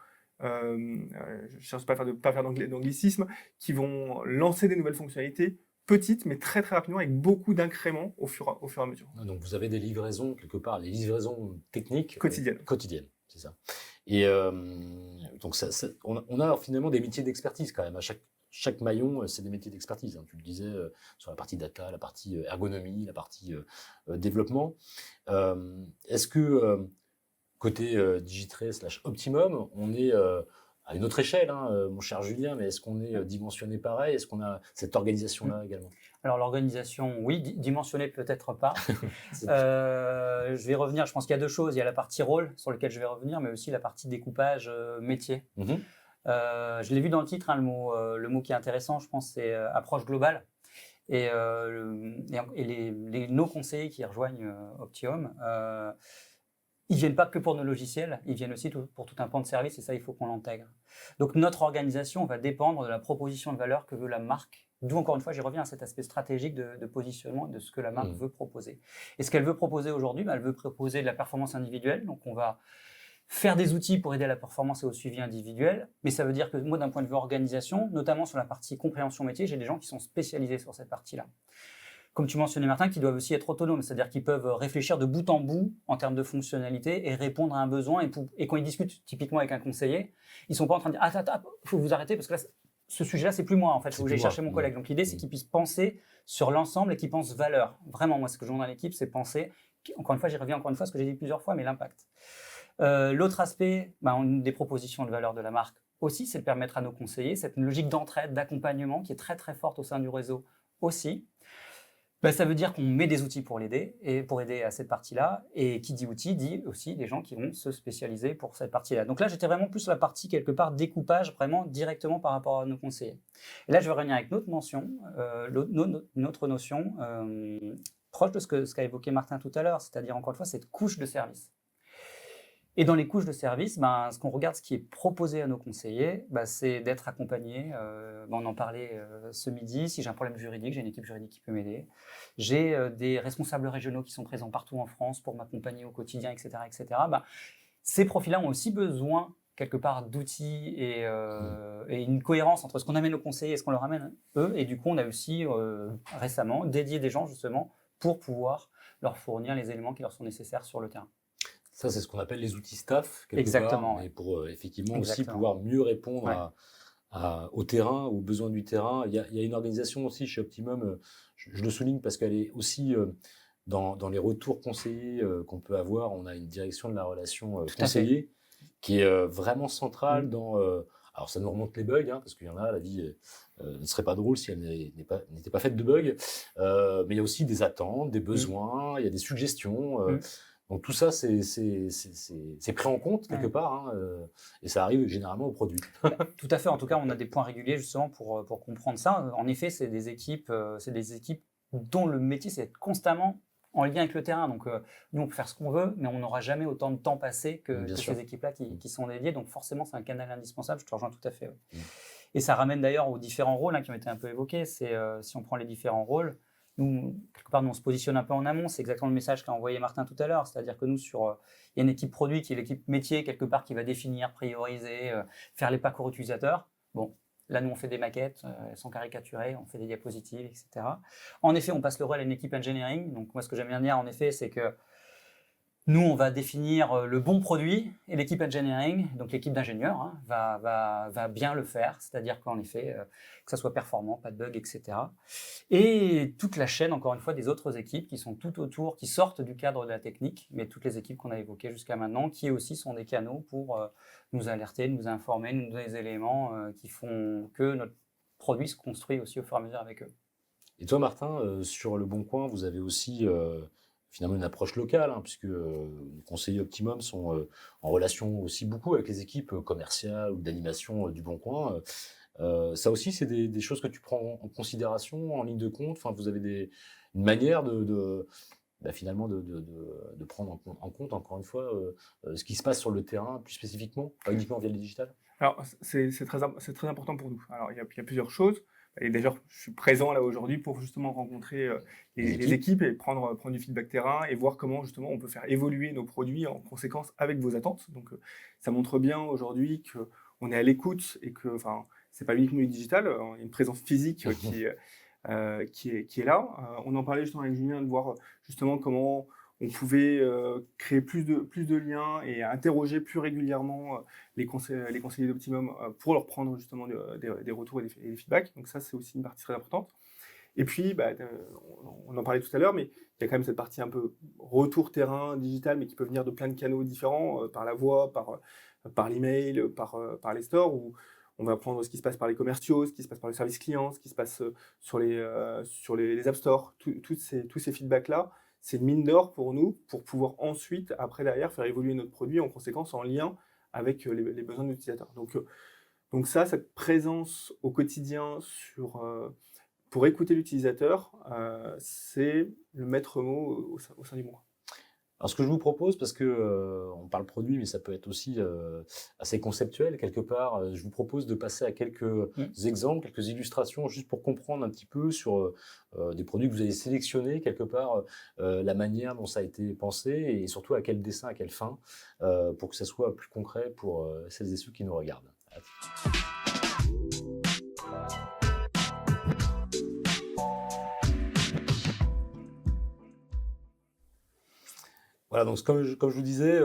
je ne cherche pas à faire d'anglicisme, qui vont lancer des nouvelles fonctionnalités petites, mais très très rapidement, avec beaucoup d'incréments au fur et à mesure. Donc vous avez des livraisons, quelque part, les livraisons techniques quotidiennes, c'est ça. Et donc on a finalement des métiers d'expertise quand même. À chaque maillon, c'est des métiers d'expertise. Tu le disais, sur la partie data, la partie ergonomie, la partie développement. Est-ce que côté Digitray/Optimum, on est à une autre échelle, mon cher Julien, mais est-ce qu'on est dimensionné pareil? Est-ce qu'on a cette organisation-là également? Alors l'organisation, oui, dimensionnée peut-être pas. Je vais revenir, je pense qu'il y a 2 choses. Il y a la partie rôle sur laquelle je vais revenir, mais aussi la partie découpage métier. Je l'ai vu dans le titre, le mot qui est intéressant, je pense, c'est approche globale. Et nos conseillers qui rejoignent Optimum, ils viennent pas que pour nos logiciels, ils viennent aussi pour tout un pan de service, et ça, il faut qu'on l'intègre. Donc notre organisation va dépendre de la proposition de valeur que veut la marque. D'où, encore une fois, j'y reviens à cet aspect stratégique de positionnement et de ce que la marque veut proposer. Et ce qu'elle veut proposer aujourd'hui, elle veut proposer de la performance individuelle. Donc on va faire des outils pour aider à la performance et au suivi individuel. Mais ça veut dire que moi, d'un point de vue organisation, notamment sur la partie compréhension métier, j'ai des gens qui sont spécialisés sur cette partie-là. Comme tu mentionnais, Martin, qui doivent aussi être autonomes, c'est-à-dire qu'ils peuvent réfléchir de bout en bout en termes de fonctionnalité et répondre à un besoin. Et quand ils discutent typiquement avec un conseiller, ils ne sont pas en train de dire « Attends, il faut vous arrêter parce que là, ce sujet-là, c'est plus moi en fait, il faut que j'aille chercher mon collègue ». Donc l'idée, c'est qu'ils puissent penser sur l'ensemble et qu'ils pensent valeur. Vraiment, moi, ce que je vois dans l'équipe, c'est penser, encore une fois, j'y reviens encore une fois, ce que j'ai dit plusieurs fois, mais l'impact. L'autre aspect, une des propositions de valeur de la marque aussi, c'est de permettre à nos conseillers, cette logique d'entraide, d'accompagnement qui est très très forte au sein du réseau aussi. Ça veut dire qu'on met des outils pour l'aider et pour aider à cette partie-là. Et qui dit outils dit aussi des gens qui vont se spécialiser pour cette partie-là. Donc là, j'étais vraiment plus sur la partie quelque part découpage, vraiment directement par rapport à nos conseillers. Et là, je vais revenir avec notre mention, une autre notion proche de ce qu'a évoqué Martin tout à l'heure, c'est-à-dire encore une fois cette couche de service. Et dans les couches de service, ce qu'on regarde, ce qui est proposé à nos conseillers, c'est d'être accompagné. On en parlait ce midi. Si j'ai un problème juridique, j'ai une équipe juridique qui peut m'aider. J'ai des responsables régionaux qui sont présents partout en France pour m'accompagner au quotidien, etc. etc. Ces profils-là ont aussi besoin, quelque part, d'outils et une cohérence entre ce qu'on amène aux conseillers et ce qu'on leur amène eux. Et du coup, on a aussi récemment dédié des gens, justement, pour pouvoir leur fournir les éléments qui leur sont nécessaires sur le terrain. Ça, c'est ce qu'on appelle les outils staff, Exactement, part, mais pour effectivement aussi pouvoir mieux répondre au terrain, aux besoins du terrain. Il y a une organisation aussi chez Optimum, je le souligne parce qu'elle est aussi dans les retours conseillers qu'on peut avoir. On a une direction de la relation conseiller qui est vraiment centrale dans... alors ça nous remonte les bugs, parce qu'il y en a, la vie ne serait pas drôle si elle n'était pas faite de bugs, mais il y a aussi des attentes, des besoins, il y a des suggestions... Donc tout ça, c'est pris en compte quelque part, et ça arrive généralement au produit. Tout à fait. En tout cas, on a des points réguliers justement pour comprendre ça. En effet, c'est des équipes dont le métier, c'est d'être constamment en lien avec le terrain. Donc nous, on peut faire ce qu'on veut, mais on n'aura jamais autant de temps passé que ces équipes-là qui sont dédiées. Donc forcément, c'est un canal indispensable. Je te rejoins tout à fait. Ouais. Et ça ramène d'ailleurs aux différents rôles qui ont été un peu évoqués. C'est si on prend les différents rôles. Nous, quelque part, on se positionne un peu en amont. C'est exactement le message qu'a envoyé Martin tout à l'heure. C'est-à-dire que nous, il y a une équipe produit qui est l'équipe métier, quelque part, qui va définir, prioriser, faire les parcours utilisateurs. Bon, là, nous, on fait des maquettes, elles sont caricaturées, on fait des diapositives, etc. En effet, on passe le rôle à une équipe engineering. Donc, moi, ce que j'aime bien dire, en effet, c'est que Nous, on va définir le bon produit et l'équipe engineering, donc l'équipe d'ingénieurs, hein, va bien le faire, c'est-à-dire qu'en effet, que ça soit performant, pas de bugs, etc. Et toute la chaîne, encore une fois, des autres équipes qui sont tout autour, qui sortent du cadre de la technique, mais toutes les équipes qu'on a évoquées jusqu'à maintenant, qui aussi sont des canaux pour nous alerter, nous informer, nous donner des éléments qui font que notre produit se construit aussi au fur et à mesure avec eux. Et toi, Martin, sur Le Bon Coin, vous avez aussi finalement une approche locale, hein, puisque les conseillers Optimum sont en relation aussi beaucoup avec les équipes commerciales ou d'animation du Bon Coin. Ça aussi, c'est des choses que tu prends en considération, en ligne de compte. Enfin, vous avez une manière finalement de prendre en compte, encore une fois, ce qui se passe sur le terrain, plus spécifiquement, pas uniquement via le digital. Alors, c'est très important pour nous. Alors, il y a plusieurs choses. Et d'ailleurs, je suis présent là aujourd'hui pour justement rencontrer les équipes et prendre du feedback terrain et voir comment justement on peut faire évoluer nos produits en conséquence avec vos attentes. Donc, ça montre bien aujourd'hui qu'on est à l'écoute et que, enfin, c'est pas uniquement du digital, il y a une présence physique qui est là. On en parlait justement avec Julien de voir justement comment on pouvait créer plus de liens et interroger plus régulièrement les conseillers d'Optimum pour leur prendre justement des retours et des feedbacks. Donc ça, c'est aussi une partie très importante. Et puis, on en parlait tout à l'heure, mais il y a quand même cette partie un peu retour terrain digital, mais qui peut venir de plein de canaux différents, par la voix, par l'email, par les stores, où on va prendre ce qui se passe par les commerciaux, ce qui se passe par le service client, ce qui se passe sur les App Store, tous ces feedbacks-là. C'est une mine d'or pour nous, pour pouvoir ensuite, après derrière, faire évoluer notre produit en conséquence en lien avec les besoins de l'utilisateur. Donc ça, cette présence au quotidien pour écouter l'utilisateur, c'est le maître mot au sein du Bon Coin. Alors, ce que je vous propose, parce que on parle produit, mais ça peut être aussi assez conceptuel quelque part, je vous propose de passer à quelques exemples, quelques illustrations, juste pour comprendre un petit peu sur des produits que vous avez sélectionnés quelque part, la manière dont ça a été pensé et surtout à quel dessin, à quelle fin, pour que ça soit plus concret pour celles et ceux qui nous regardent. Voilà, donc comme je vous disais,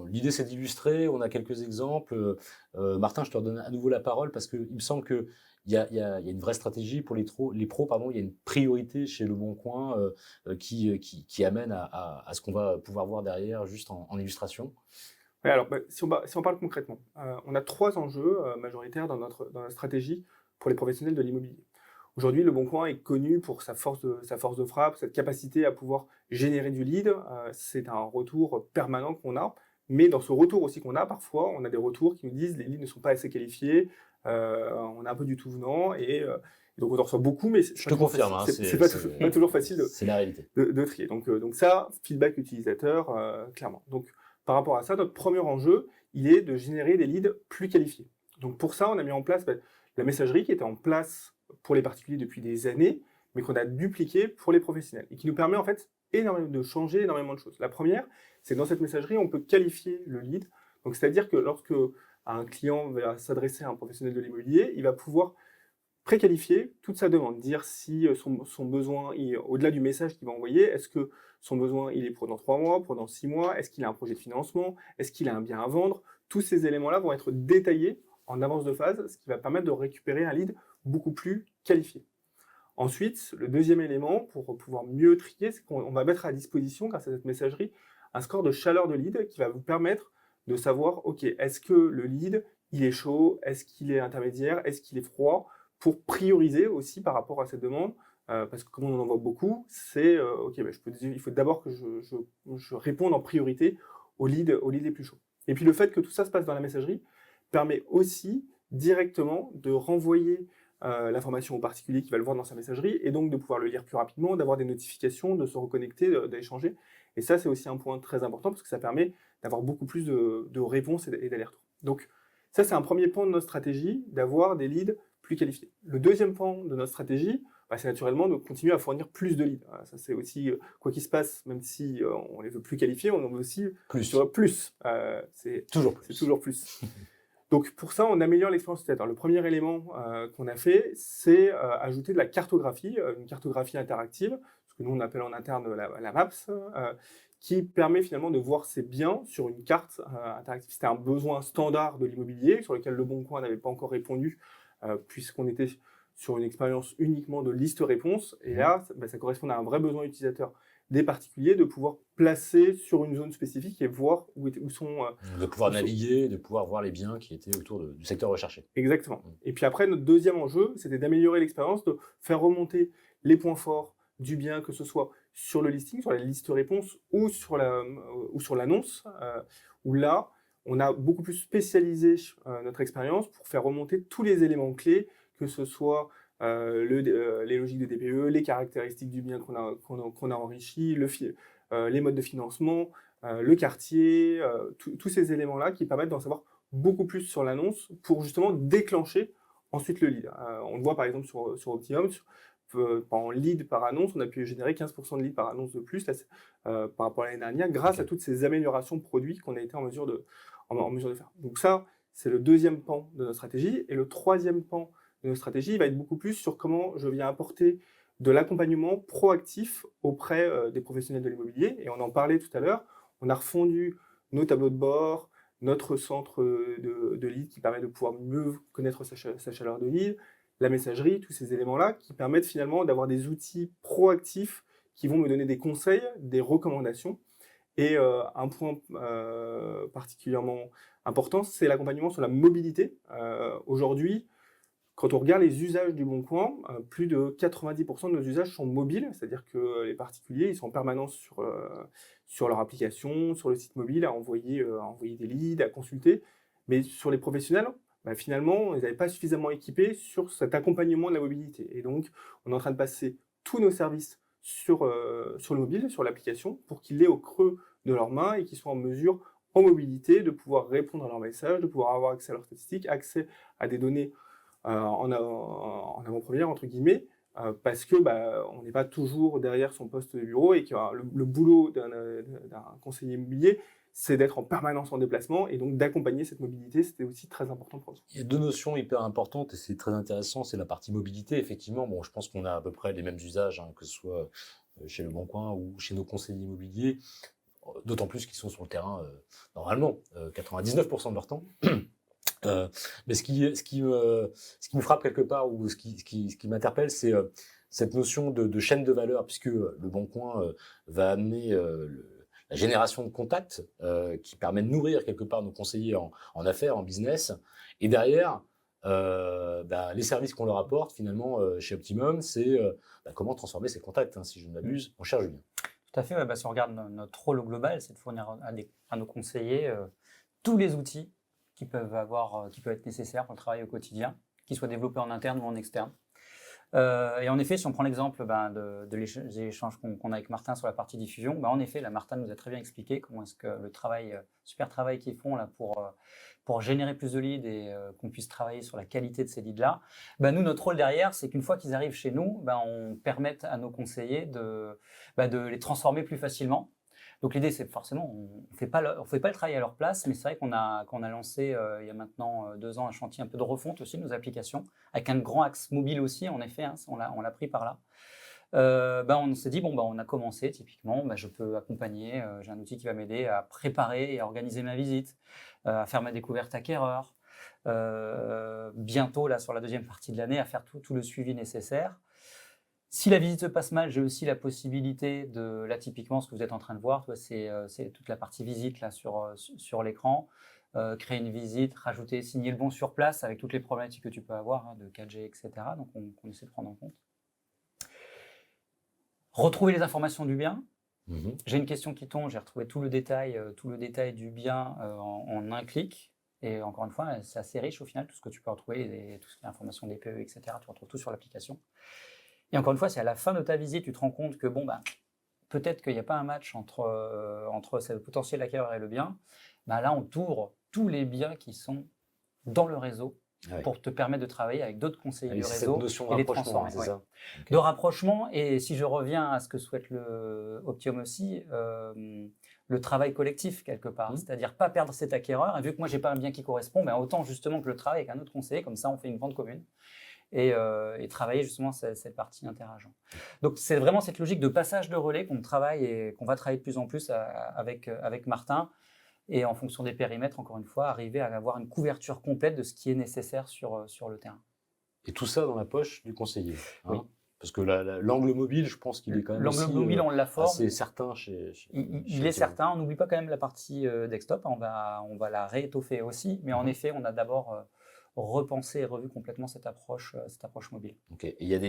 l'idée c'est d'illustrer, on a quelques exemples. Martin, je te redonne à nouveau la parole parce qu'il me semble qu'il y a une vraie stratégie pour les pros, pardon, il y a une priorité chez Le Bon Coin qui amène à ce qu'on va pouvoir voir derrière juste en illustration. Ouais, alors, si on parle concrètement, on a 3 enjeux majoritaires dans notre stratégie pour les professionnels de l'immobilier. Aujourd'hui, Le Bon Coin est connu pour sa force de frappe, cette capacité à pouvoir générer du lead. C'est un retour permanent qu'on a. Mais dans ce retour aussi qu'on a, parfois, on a des retours qui nous disent les leads ne sont pas assez qualifiés, on a un peu du tout venant. Et donc, on en reçoit beaucoup, mais je te confirme, c'est pas toujours facile c'est la réalité. De trier. Donc ça, feedback utilisateur, clairement. Donc, par rapport à ça, notre premier enjeu, il est de générer des leads plus qualifiés. Donc, pour ça, on a mis en place la messagerie qui était en place pour les particuliers depuis des années, mais qu'on a dupliqué pour les professionnels et qui nous permet en fait de changer énormément de choses. La première, c'est que dans cette messagerie, on peut qualifier le lead. Donc, c'est-à-dire que lorsque un client va s'adresser à un professionnel de l'immobilier, il va pouvoir préqualifier toute sa demande, dire si son besoin, au-delà du message qu'il va envoyer, est-ce que son besoin il est pour dans 3 mois, pour dans 6 mois, est-ce qu'il a un projet de financement, est-ce qu'il a un bien à vendre. Tous ces éléments-là vont être détaillés en avance de phase, ce qui va permettre de récupérer un lead beaucoup plus qualifié. Ensuite, le deuxième élément, pour pouvoir mieux trier, c'est qu'on va mettre à disposition, grâce à cette messagerie, un score de chaleur de lead qui va vous permettre de savoir, ok, est-ce que le lead, il est chaud, est-ce qu'il est intermédiaire, est-ce qu'il est froid, pour prioriser aussi par rapport à cette demande, parce que comme on en voit beaucoup, c'est, il faut d'abord que je réponde en priorité aux leads les plus chauds. Et puis le fait que tout ça se passe dans la messagerie permet aussi directement de renvoyer l'information au particulier qui va le voir dans sa messagerie, et donc de pouvoir le lire plus rapidement, d'avoir des notifications, de se reconnecter, d'échanger. Et ça, c'est aussi un point très important, parce que ça permet d'avoir beaucoup plus de réponses et d'allers-retours. Donc ça, c'est un premier pan de notre stratégie, d'avoir des leads plus qualifiés. Le deuxième pan de notre stratégie, c'est naturellement de continuer à fournir plus de leads. Ça, c'est aussi, quoi qu'il se passe, même si on les veut plus qualifiés, on en veut aussi plus. C'est toujours plus. Donc pour ça, on améliore l'expérience utilisateur. Le premier élément qu'on a fait, c'est ajouter de la cartographie, une cartographie interactive, ce que nous on appelle en interne la Maps, qui permet finalement de voir ces biens sur une carte interactive. C'était un besoin standard de l'immobilier sur lequel Le Bon Coin n'avait pas encore répondu, puisqu'on était sur une expérience uniquement de liste-réponse. Et là, ça correspond à un vrai besoin utilisateur des particuliers de pouvoir placer sur une zone spécifique et voir où sont... de pouvoir naviguer, de pouvoir voir les biens qui étaient autour du secteur recherché. Exactement. Et puis après, notre deuxième enjeu, c'était d'améliorer l'expérience, de faire remonter les points forts du bien, que ce soit sur le listing, sur la liste réponse ou sur l'annonce, où là, on a beaucoup plus spécialisé notre expérience pour faire remonter tous les éléments clés, que ce soit les logiques de DPE, les caractéristiques du bien qu'on a enrichi, les modes de financement, le quartier, tous ces éléments-là qui permettent d'en savoir beaucoup plus sur l'annonce pour justement déclencher ensuite le lead. On le voit par exemple sur Optimum, en lead par annonce, on a pu générer 15% de lead par annonce de plus par rapport à l'année dernière grâce à toutes ces améliorations de produits qu'on a été en mesure de faire. Donc ça, c'est le deuxième pan de notre stratégie. Et le troisième pan de notre stratégie va être beaucoup plus sur comment je viens apporter de l'accompagnement proactif auprès des professionnels de l'immobilier. Et on en parlait tout à l'heure, on a refondu nos tableaux de bord, notre centre de lead qui permet de pouvoir mieux connaître sa chaleur de lead, la messagerie, tous ces éléments-là qui permettent finalement d'avoir des outils proactifs qui vont me donner des conseils, des recommandations. Et un point particulièrement important, c'est l'accompagnement sur la mobilité. Aujourd'hui, quand on regarde les usages du Bon Coin, plus de 90% de nos usages sont mobiles, c'est-à-dire que les particuliers ils sont en permanence sur leur application, sur le site mobile, à envoyer des leads, à consulter. Mais sur les professionnels, finalement, ils n'avaient pas suffisamment équipé sur cet accompagnement de la mobilité. Et donc, on est en train de passer tous nos services sur le mobile, sur l'application, pour qu'ils l'aient au creux de leurs mains et qu'ils soient en mesure, en mobilité, de pouvoir répondre à leurs messages, de pouvoir avoir accès à leurs statistiques, accès à des données en avant-première, entre guillemets, parce que on n'est pas toujours derrière son poste de bureau et que le boulot d'un conseiller immobilier, c'est d'être en permanence en déplacement et donc d'accompagner cette mobilité, c'était aussi très important pour nous. Il y a deux notions hyper importantes et c'est très intéressant, c'est la partie mobilité, effectivement. Bon, je pense qu'on a à peu près les mêmes usages, que ce soit chez Le Bon Coin ou chez nos conseillers immobiliers, d'autant plus qu'ils sont sur le terrain normalement, 99% de leur temps. Mais ce qui me frappe quelque part ou ce qui m'interpelle, c'est cette notion de chaîne de valeur, puisque Le Bon Coin va amener la génération de contacts qui permet de nourrir quelque part nos conseillers en affaires, en business. Et derrière, les services qu'on leur apporte finalement chez Optimum, c'est comment transformer ces contacts, si je ne m'abuse, en cher Julien. Tout à fait, si on regarde notre rôle au global, c'est de fournir à nos conseillers tous les outils qui peuvent être nécessaires pour le travail au quotidien, qu'ils soient développés en interne ou en externe. Et en effet, si on prend l'exemple des échanges qu'on a avec Martin sur la partie diffusion, en effet, là, Martin nous a très bien expliqué comment est-ce que le super travail qu'ils font là pour générer plus de leads et qu'on puisse travailler sur la qualité de ces leads-là. Nous, notre rôle derrière, c'est qu'une fois qu'ils arrivent chez nous, on permette à nos conseillers de les transformer plus facilement. Donc l'idée, c'est forcément, on fait pas le travail à leur place, mais c'est vrai qu'on a lancé il y a maintenant 2 ans un chantier un peu de refonte aussi de nos applications, avec un grand axe mobile aussi, en effet, on l'a pris par là. On s'est dit, on a commencé, typiquement, je peux accompagner, j'ai un outil qui va m'aider à préparer et à organiser ma visite, à faire ma découverte acquéreur, bientôt, là, sur la deuxième partie de l'année, à faire tout le suivi nécessaire. Si la visite se passe mal, j'ai aussi la possibilité là typiquement ce que vous êtes en train de voir, c'est toute la partie visite là sur l'écran, créer une visite, rajouter, signer le bon sur place avec toutes les problématiques que tu peux avoir de 4G, etc. Donc on essaie de prendre en compte. Retrouver les informations du bien. J'ai une question qui tombe, j'ai retrouvé tout le détail du bien en un clic. Et encore une fois, c'est assez riche au final, tout ce que tu peux retrouver, tout ce qui est information DPE, etc. Tu retrouves tout sur l'application. Et encore une fois, si à la fin de ta visite, tu te rends compte que peut-être qu'il n'y a pas un match entre ce potentiel acquéreur et le bien, là, on t'ouvre tous les biens qui sont dans le réseau pour te permettre de travailler avec d'autres conseillers du réseau et les transformer. C'est ça. Okay. De rapprochement, et si je reviens à ce que souhaite le Optimum aussi, le travail collectif quelque part, c'est-à-dire pas perdre cet acquéreur, et vu que moi, je n'ai pas un bien qui correspond, autant justement que je travaille avec un autre conseiller, comme ça, on fait une vente commune. et travailler justement cette partie interagent. Donc c'est vraiment cette logique de passage de relais qu'on travaille et qu'on va travailler de plus en plus avec Martin, et en fonction des périmètres, encore une fois, arriver à avoir une couverture complète de ce qui est nécessaire sur le terrain. Et tout ça dans la poche du conseiller. Oui. Parce que l'angle mobile, je pense qu'il est quand même L'angle mobile, on l'afforde. assez certain Il est certain. On n'oublie pas quand même la partie desktop. On va la réétoffer aussi. Mais en effet, on a d'abord repensé et revu complètement cette approche mobile. Ok. Et il y a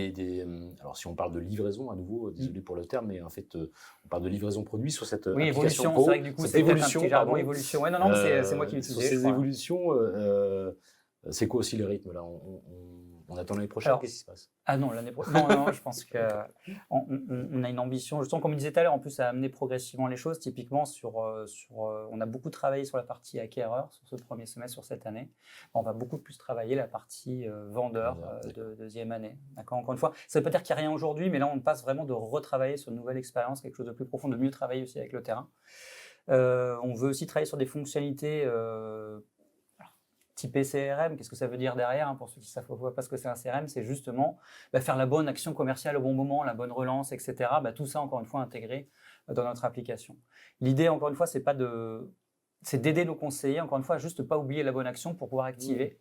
alors si on parle de livraison, à nouveau, désolé pour le terme, mais en fait, on parle de livraison produit sur cette application évolution. Pro. C'est vrai que du coup, c'est évolution. Évolution. Ouais, non, c'est moi qui l'utilisais. Sur ces évolutions, c'est quoi aussi les rythmes là? On attend l'année prochaine, qu'est-ce qui se passe? Ah non, l'année prochaine. Non, je pense qu'on a une ambition. Justement, comme je disais tout à l'heure, en plus, à amener progressivement les choses. Typiquement, on a beaucoup travaillé sur la partie acquéreur sur ce premier semestre, sur cette année. On va beaucoup plus travailler la partie vendeur de deuxième année. D'accord. Encore une fois, ça ne veut pas dire qu'il n'y a rien aujourd'hui, mais là, on passe vraiment de retravailler sur une nouvelle expérience, quelque chose de plus profond, de mieux travailler aussi avec le terrain. On veut aussi travailler sur des fonctionnalités typé CRM. Qu'est-ce que ça veut dire derrière, pour ceux qui ne savent pas ce que c'est un CRM? C'est justement faire la bonne action commerciale au bon moment, la bonne relance, etc. Tout ça, encore une fois, intégré dans notre application. L'idée, encore une fois, c'est d'aider nos conseillers, encore une fois, à juste pas oublier la bonne action pour pouvoir activer.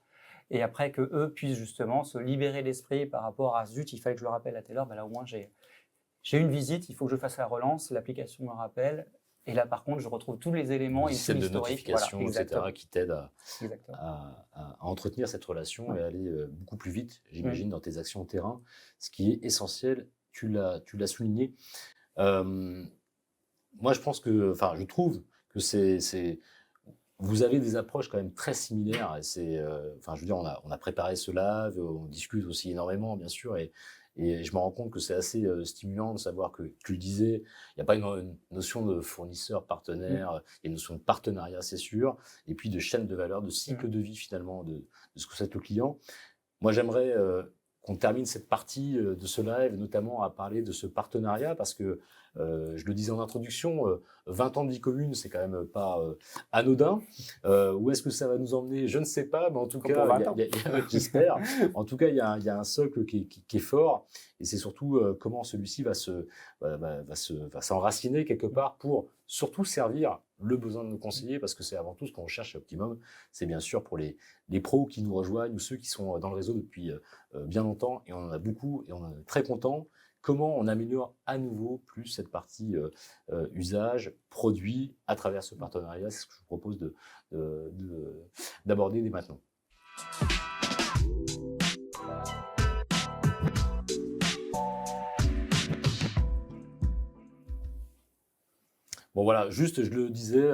Et après, qu'eux puissent justement se libérer l'esprit par rapport à zut, il fallait que je le rappelle à telle heure. Là, au moins, j'ai une visite, il faut que je fasse la relance, l'application me rappelle. Et là, par contre, je retrouve tous les éléments et une système de notification, etc., qui t'aide à entretenir cette relation et aller beaucoup plus vite, j'imagine, dans tes actions au terrain. Ce qui est essentiel, tu l'as souligné. Moi, je trouve que vous avez des approches quand même très similaires. Et je veux dire, on a préparé ce live, on discute aussi énormément, bien sûr, et je me rends compte que c'est assez stimulant de savoir que, tu le disais, il n'y a pas une notion de fournisseur, partenaire, il y a une notion de partenariat, c'est sûr, et puis de chaîne de valeur, de cycle de vie finalement, de ce que c'est le client. Moi, j'aimerais qu'on termine cette partie de ce live, notamment à parler de ce partenariat, parce que, je le disais en introduction, 20 ans de vie commune, c'est quand même pas anodin. Où est-ce que ça va nous emmener? Je ne sais pas, mais en tout cas, j'espère. En tout cas, il y a un socle qui est fort, et c'est surtout comment celui-ci va s'enraciner quelque part pour surtout servir le besoin de nos conseillers, parce que c'est avant tout ce qu'on recherche chez Optimum. C'est bien sûr pour les pros qui nous rejoignent ou ceux qui sont dans le réseau depuis bien longtemps, et on en a beaucoup, et on en est très contents. Comment on améliore à nouveau plus cette partie usage, produit, à travers ce partenariat? C'est ce que je vous propose d'aborder dès maintenant. Bon voilà, juste, je le disais,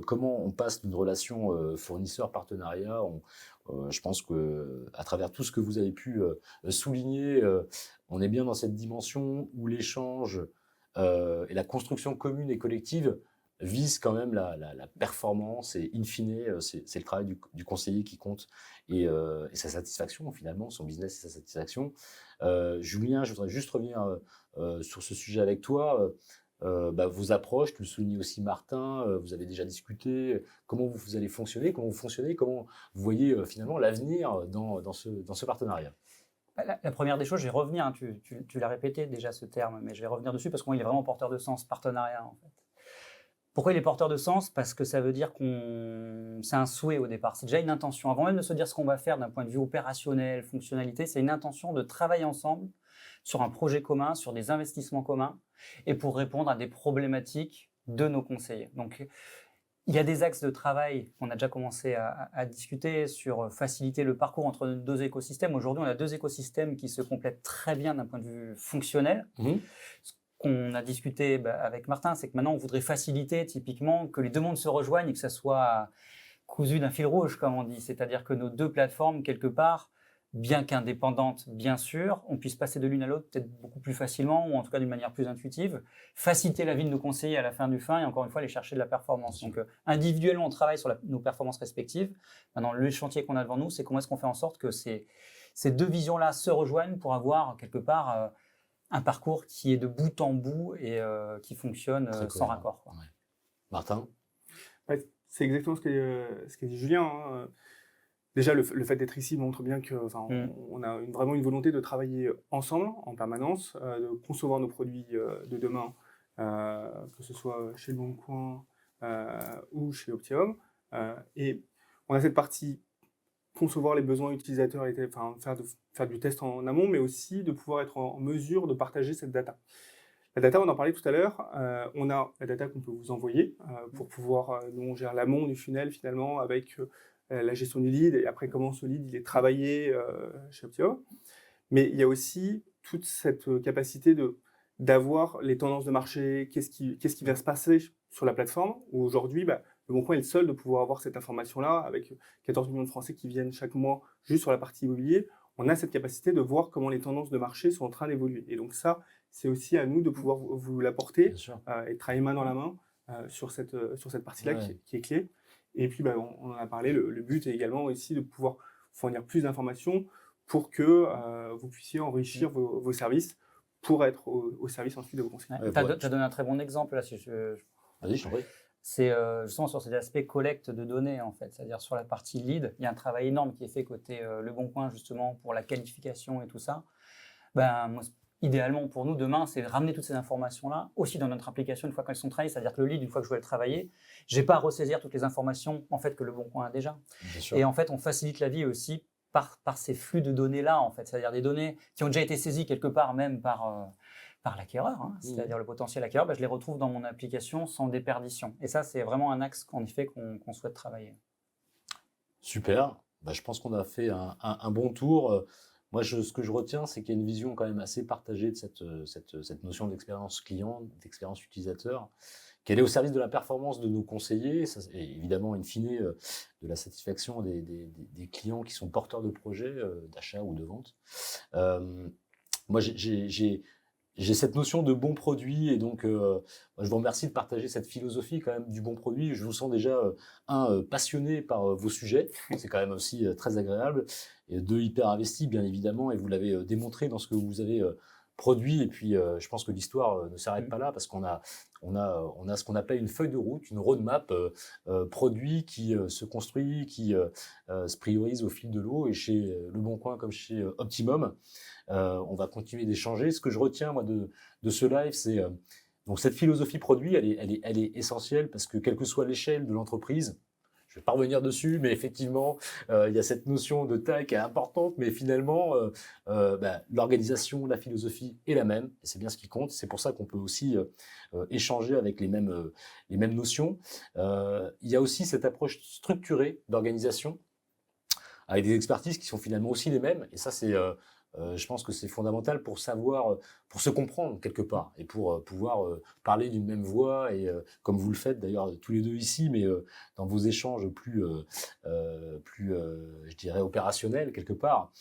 comment on passe d'une relation fournisseur-partenariat. Je pense qu'à travers tout ce que vous avez pu souligner, on est bien dans cette dimension où l'échange et la construction commune et collective visent quand même la performance, et in fine, c'est le travail du conseiller qui compte, et sa satisfaction finalement, son business et sa satisfaction. Julien, je voudrais juste revenir sur ce sujet avec toi. Vos approches, tu le soulignes aussi Martin, vous avez déjà discuté, comment vous allez fonctionner, comment vous voyez finalement l'avenir dans ce partenariat? La première des choses, je vais revenir, tu l'as répété déjà ce terme, mais je vais revenir dessus parce qu'il est vraiment porteur de sens, partenariat en fait. Pourquoi il est porteur de sens? Parce que ça veut dire c'est un souhait au départ, c'est déjà une intention. Avant même de se dire ce qu'on va faire d'un point de vue opérationnel, fonctionnalité, c'est une intention de travailler ensemble sur un projet commun, sur des investissements communs, et pour répondre à des problématiques de nos conseillers. Donc, il y a des axes de travail qu'on a déjà commencé à discuter sur faciliter le parcours entre nos deux écosystèmes. Aujourd'hui, on a deux écosystèmes qui se complètent très bien d'un point de vue fonctionnel. Ce qu'on a discuté avec Martin, c'est que maintenant, on voudrait faciliter typiquement que les deux mondes se rejoignent et que ça soit cousu d'un fil rouge, comme on dit. C'est-à-dire que nos deux plateformes, quelque part, bien qu'indépendantes, bien sûr, on puisse passer de l'une à l'autre peut-être beaucoup plus facilement, ou en tout cas d'une manière plus intuitive, faciliter la vie de nos conseillers à la fin du fin, et encore une fois, aller chercher de la performance. Donc, individuellement, on travaille sur nos performances respectives. Maintenant, le chantier qu'on a devant nous, c'est comment est-ce qu'on fait en sorte que ces deux visions-là se rejoignent pour avoir, quelque part, un parcours qui est de bout en bout et qui fonctionne sans raccord. Ouais. Martin? C'est exactement ce qu'a dit Julien. déjà, le fait d'être ici montre bien que, on a vraiment une volonté de travailler ensemble en permanence, de concevoir nos produits de demain, que ce soit chez Le Bon Coin ou chez Optimum. Et on a cette partie concevoir les besoins utilisateurs, faire du test en amont, mais aussi de pouvoir être en mesure de partager cette data. La data, on en parlait tout à l'heure, on a la data qu'on peut vous envoyer pour pouvoir, nous on gère l'amont du funnel finalement avec la gestion du lead et après comment ce lead il est travaillé chez Optimum. Mais il y a aussi toute cette capacité d'avoir les tendances de marché, qu'est-ce qui va se passer sur la plateforme, où aujourd'hui, Le Bon Coin est le seul de pouvoir avoir cette information-là, avec 14 millions de Français qui viennent chaque mois juste sur la partie immobilier. On a cette capacité de voir comment les tendances de marché sont en train d'évoluer. Et donc ça, c'est aussi à nous de pouvoir vous l'apporter et de travailler main dans la main sur cette partie-là qui est clé. Et puis, on en a parlé, le but est également aussi de pouvoir fournir plus d'informations pour que vous puissiez enrichir vos services pour être au service ensuite de vos conseillers. Tu as donné un très bon exemple là. Vas-y, je t'en prie. C'est justement sur cet aspect collecte de données, en fait. C'est-à-dire sur la partie lead, il y a un travail énorme qui est fait côté Le Bon Coin, justement, pour la qualification et tout ça. Moi, idéalement, pour nous, demain, c'est de ramener toutes ces informations-là aussi dans notre application une fois qu'elles sont travaillées. C'est-à-dire que le lead, une fois que je vais le travailler, je n'ai pas à ressaisir toutes les informations en fait, que Le Bon Coin a déjà. Et en fait, on facilite la vie aussi par ces flux de données-là, en fait. C'est-à-dire des données qui ont déjà été saisies quelque part, même par l'acquéreur, c'est-à-dire le potentiel acquéreur, je les retrouve dans mon application sans déperdition. Et ça, c'est vraiment un axe en effet qu'on souhaite travailler. Super. Je pense qu'on a fait un bon tour. Moi, ce que je retiens, c'est qu'il y a une vision quand même assez partagée de cette notion d'expérience client, d'expérience utilisateur, qu'elle est au service de la performance de nos conseillers, et évidemment, in fine, de la satisfaction des clients qui sont porteurs de projets d'achat ou de vente. Moi, j'ai cette notion de bon produit et donc je vous remercie de partager cette philosophie quand même du bon produit. Je vous sens déjà passionné par vos sujets, c'est quand même aussi très agréable, et deux, hyper investi bien évidemment, et vous l'avez démontré dans ce que vous avez produit. Et puis je pense que l'histoire ne s'arrête pas là, parce qu'on a ce qu'on appelle une feuille de route, une roadmap produit qui se construit, qui se priorise au fil de l'eau, et chez Le Bon Coin comme chez Optimum. On va continuer d'échanger. Ce que je retiens moi de ce live, c'est donc cette philosophie produit, elle est essentielle, parce que quelle que soit l'échelle de l'entreprise, je ne vais pas revenir dessus, mais effectivement, il y a cette notion de taille qui est importante, mais finalement, l'organisation, la philosophie est la même, et c'est bien ce qui compte. C'est pour ça qu'on peut aussi échanger avec les mêmes notions. Il y a aussi cette approche structurée d'organisation, avec des expertises qui sont finalement aussi les mêmes, et ça, je pense que c'est fondamental pour savoir, pour se comprendre quelque part, et pour pouvoir parler d'une même voix, et comme vous le faites d'ailleurs tous les deux ici, mais dans vos échanges plus je dirais opérationnels quelque part.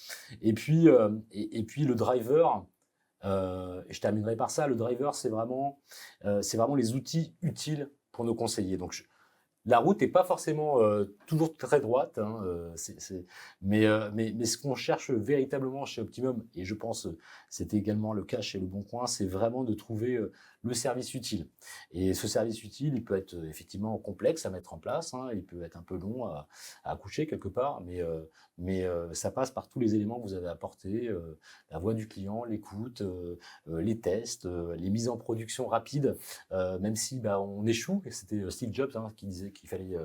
Et puis le driver, et je terminerai par ça, le driver c'est vraiment les outils utiles pour nos conseillers. Donc la route n'est pas forcément toujours très droite, mais ce qu'on cherche véritablement chez Optimum, et je pense c'était également le cas chez Le Bon Coin, c'est vraiment de trouver le service utile. Et ce service utile, il peut être effectivement complexe à mettre en place, il peut être un peu long à accoucher quelque part, mais ça passe par tous les éléments que vous avez apportés, la voix du client, l'écoute, les tests, les mises en production rapides, même si on échoue. C'était Steve Jobs qui disait qu'il fallait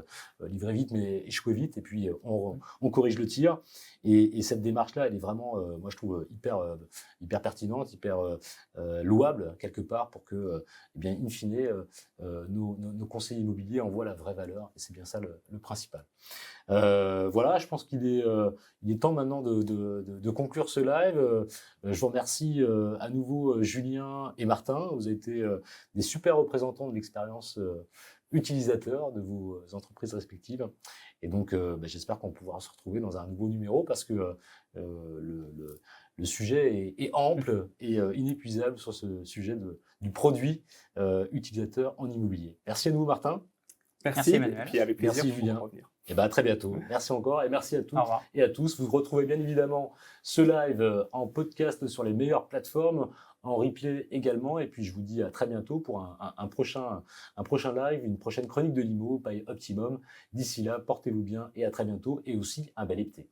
livrer vite mais échouer vite, et puis on corrige le tir. Et cette démarche-là, elle est vraiment, moi je trouve, hyper pertinente, hyper louable quelque part, pour que, in fine, nos conseillers immobiliers en voient la vraie valeur, et c'est bien ça le principal. Voilà, je pense qu'il est temps maintenant de conclure ce live. Je vous remercie à nouveau Julien et Martin. Vous avez été des super représentants de l'expérience utilisateur de vos entreprises respectives. Et donc, j'espère qu'on pourra se retrouver dans un nouveau numéro, parce que le sujet est ample et inépuisable sur ce sujet du produit utilisateur en immobilier. Merci à nouveau Martin. Merci Emmanuel. Et puis avec plaisir Merci, Julien. pour revenir. Et à très bientôt. Merci encore et merci à toutes Au revoir. et à tous. Vous retrouvez bien évidemment ce live en podcast sur les meilleures plateformes, en replay également. Et puis je vous dis à très bientôt pour un prochain live, une prochaine chronique de l'IMO by Optimum. D'ici là, portez-vous bien et à très bientôt et aussi un bel été.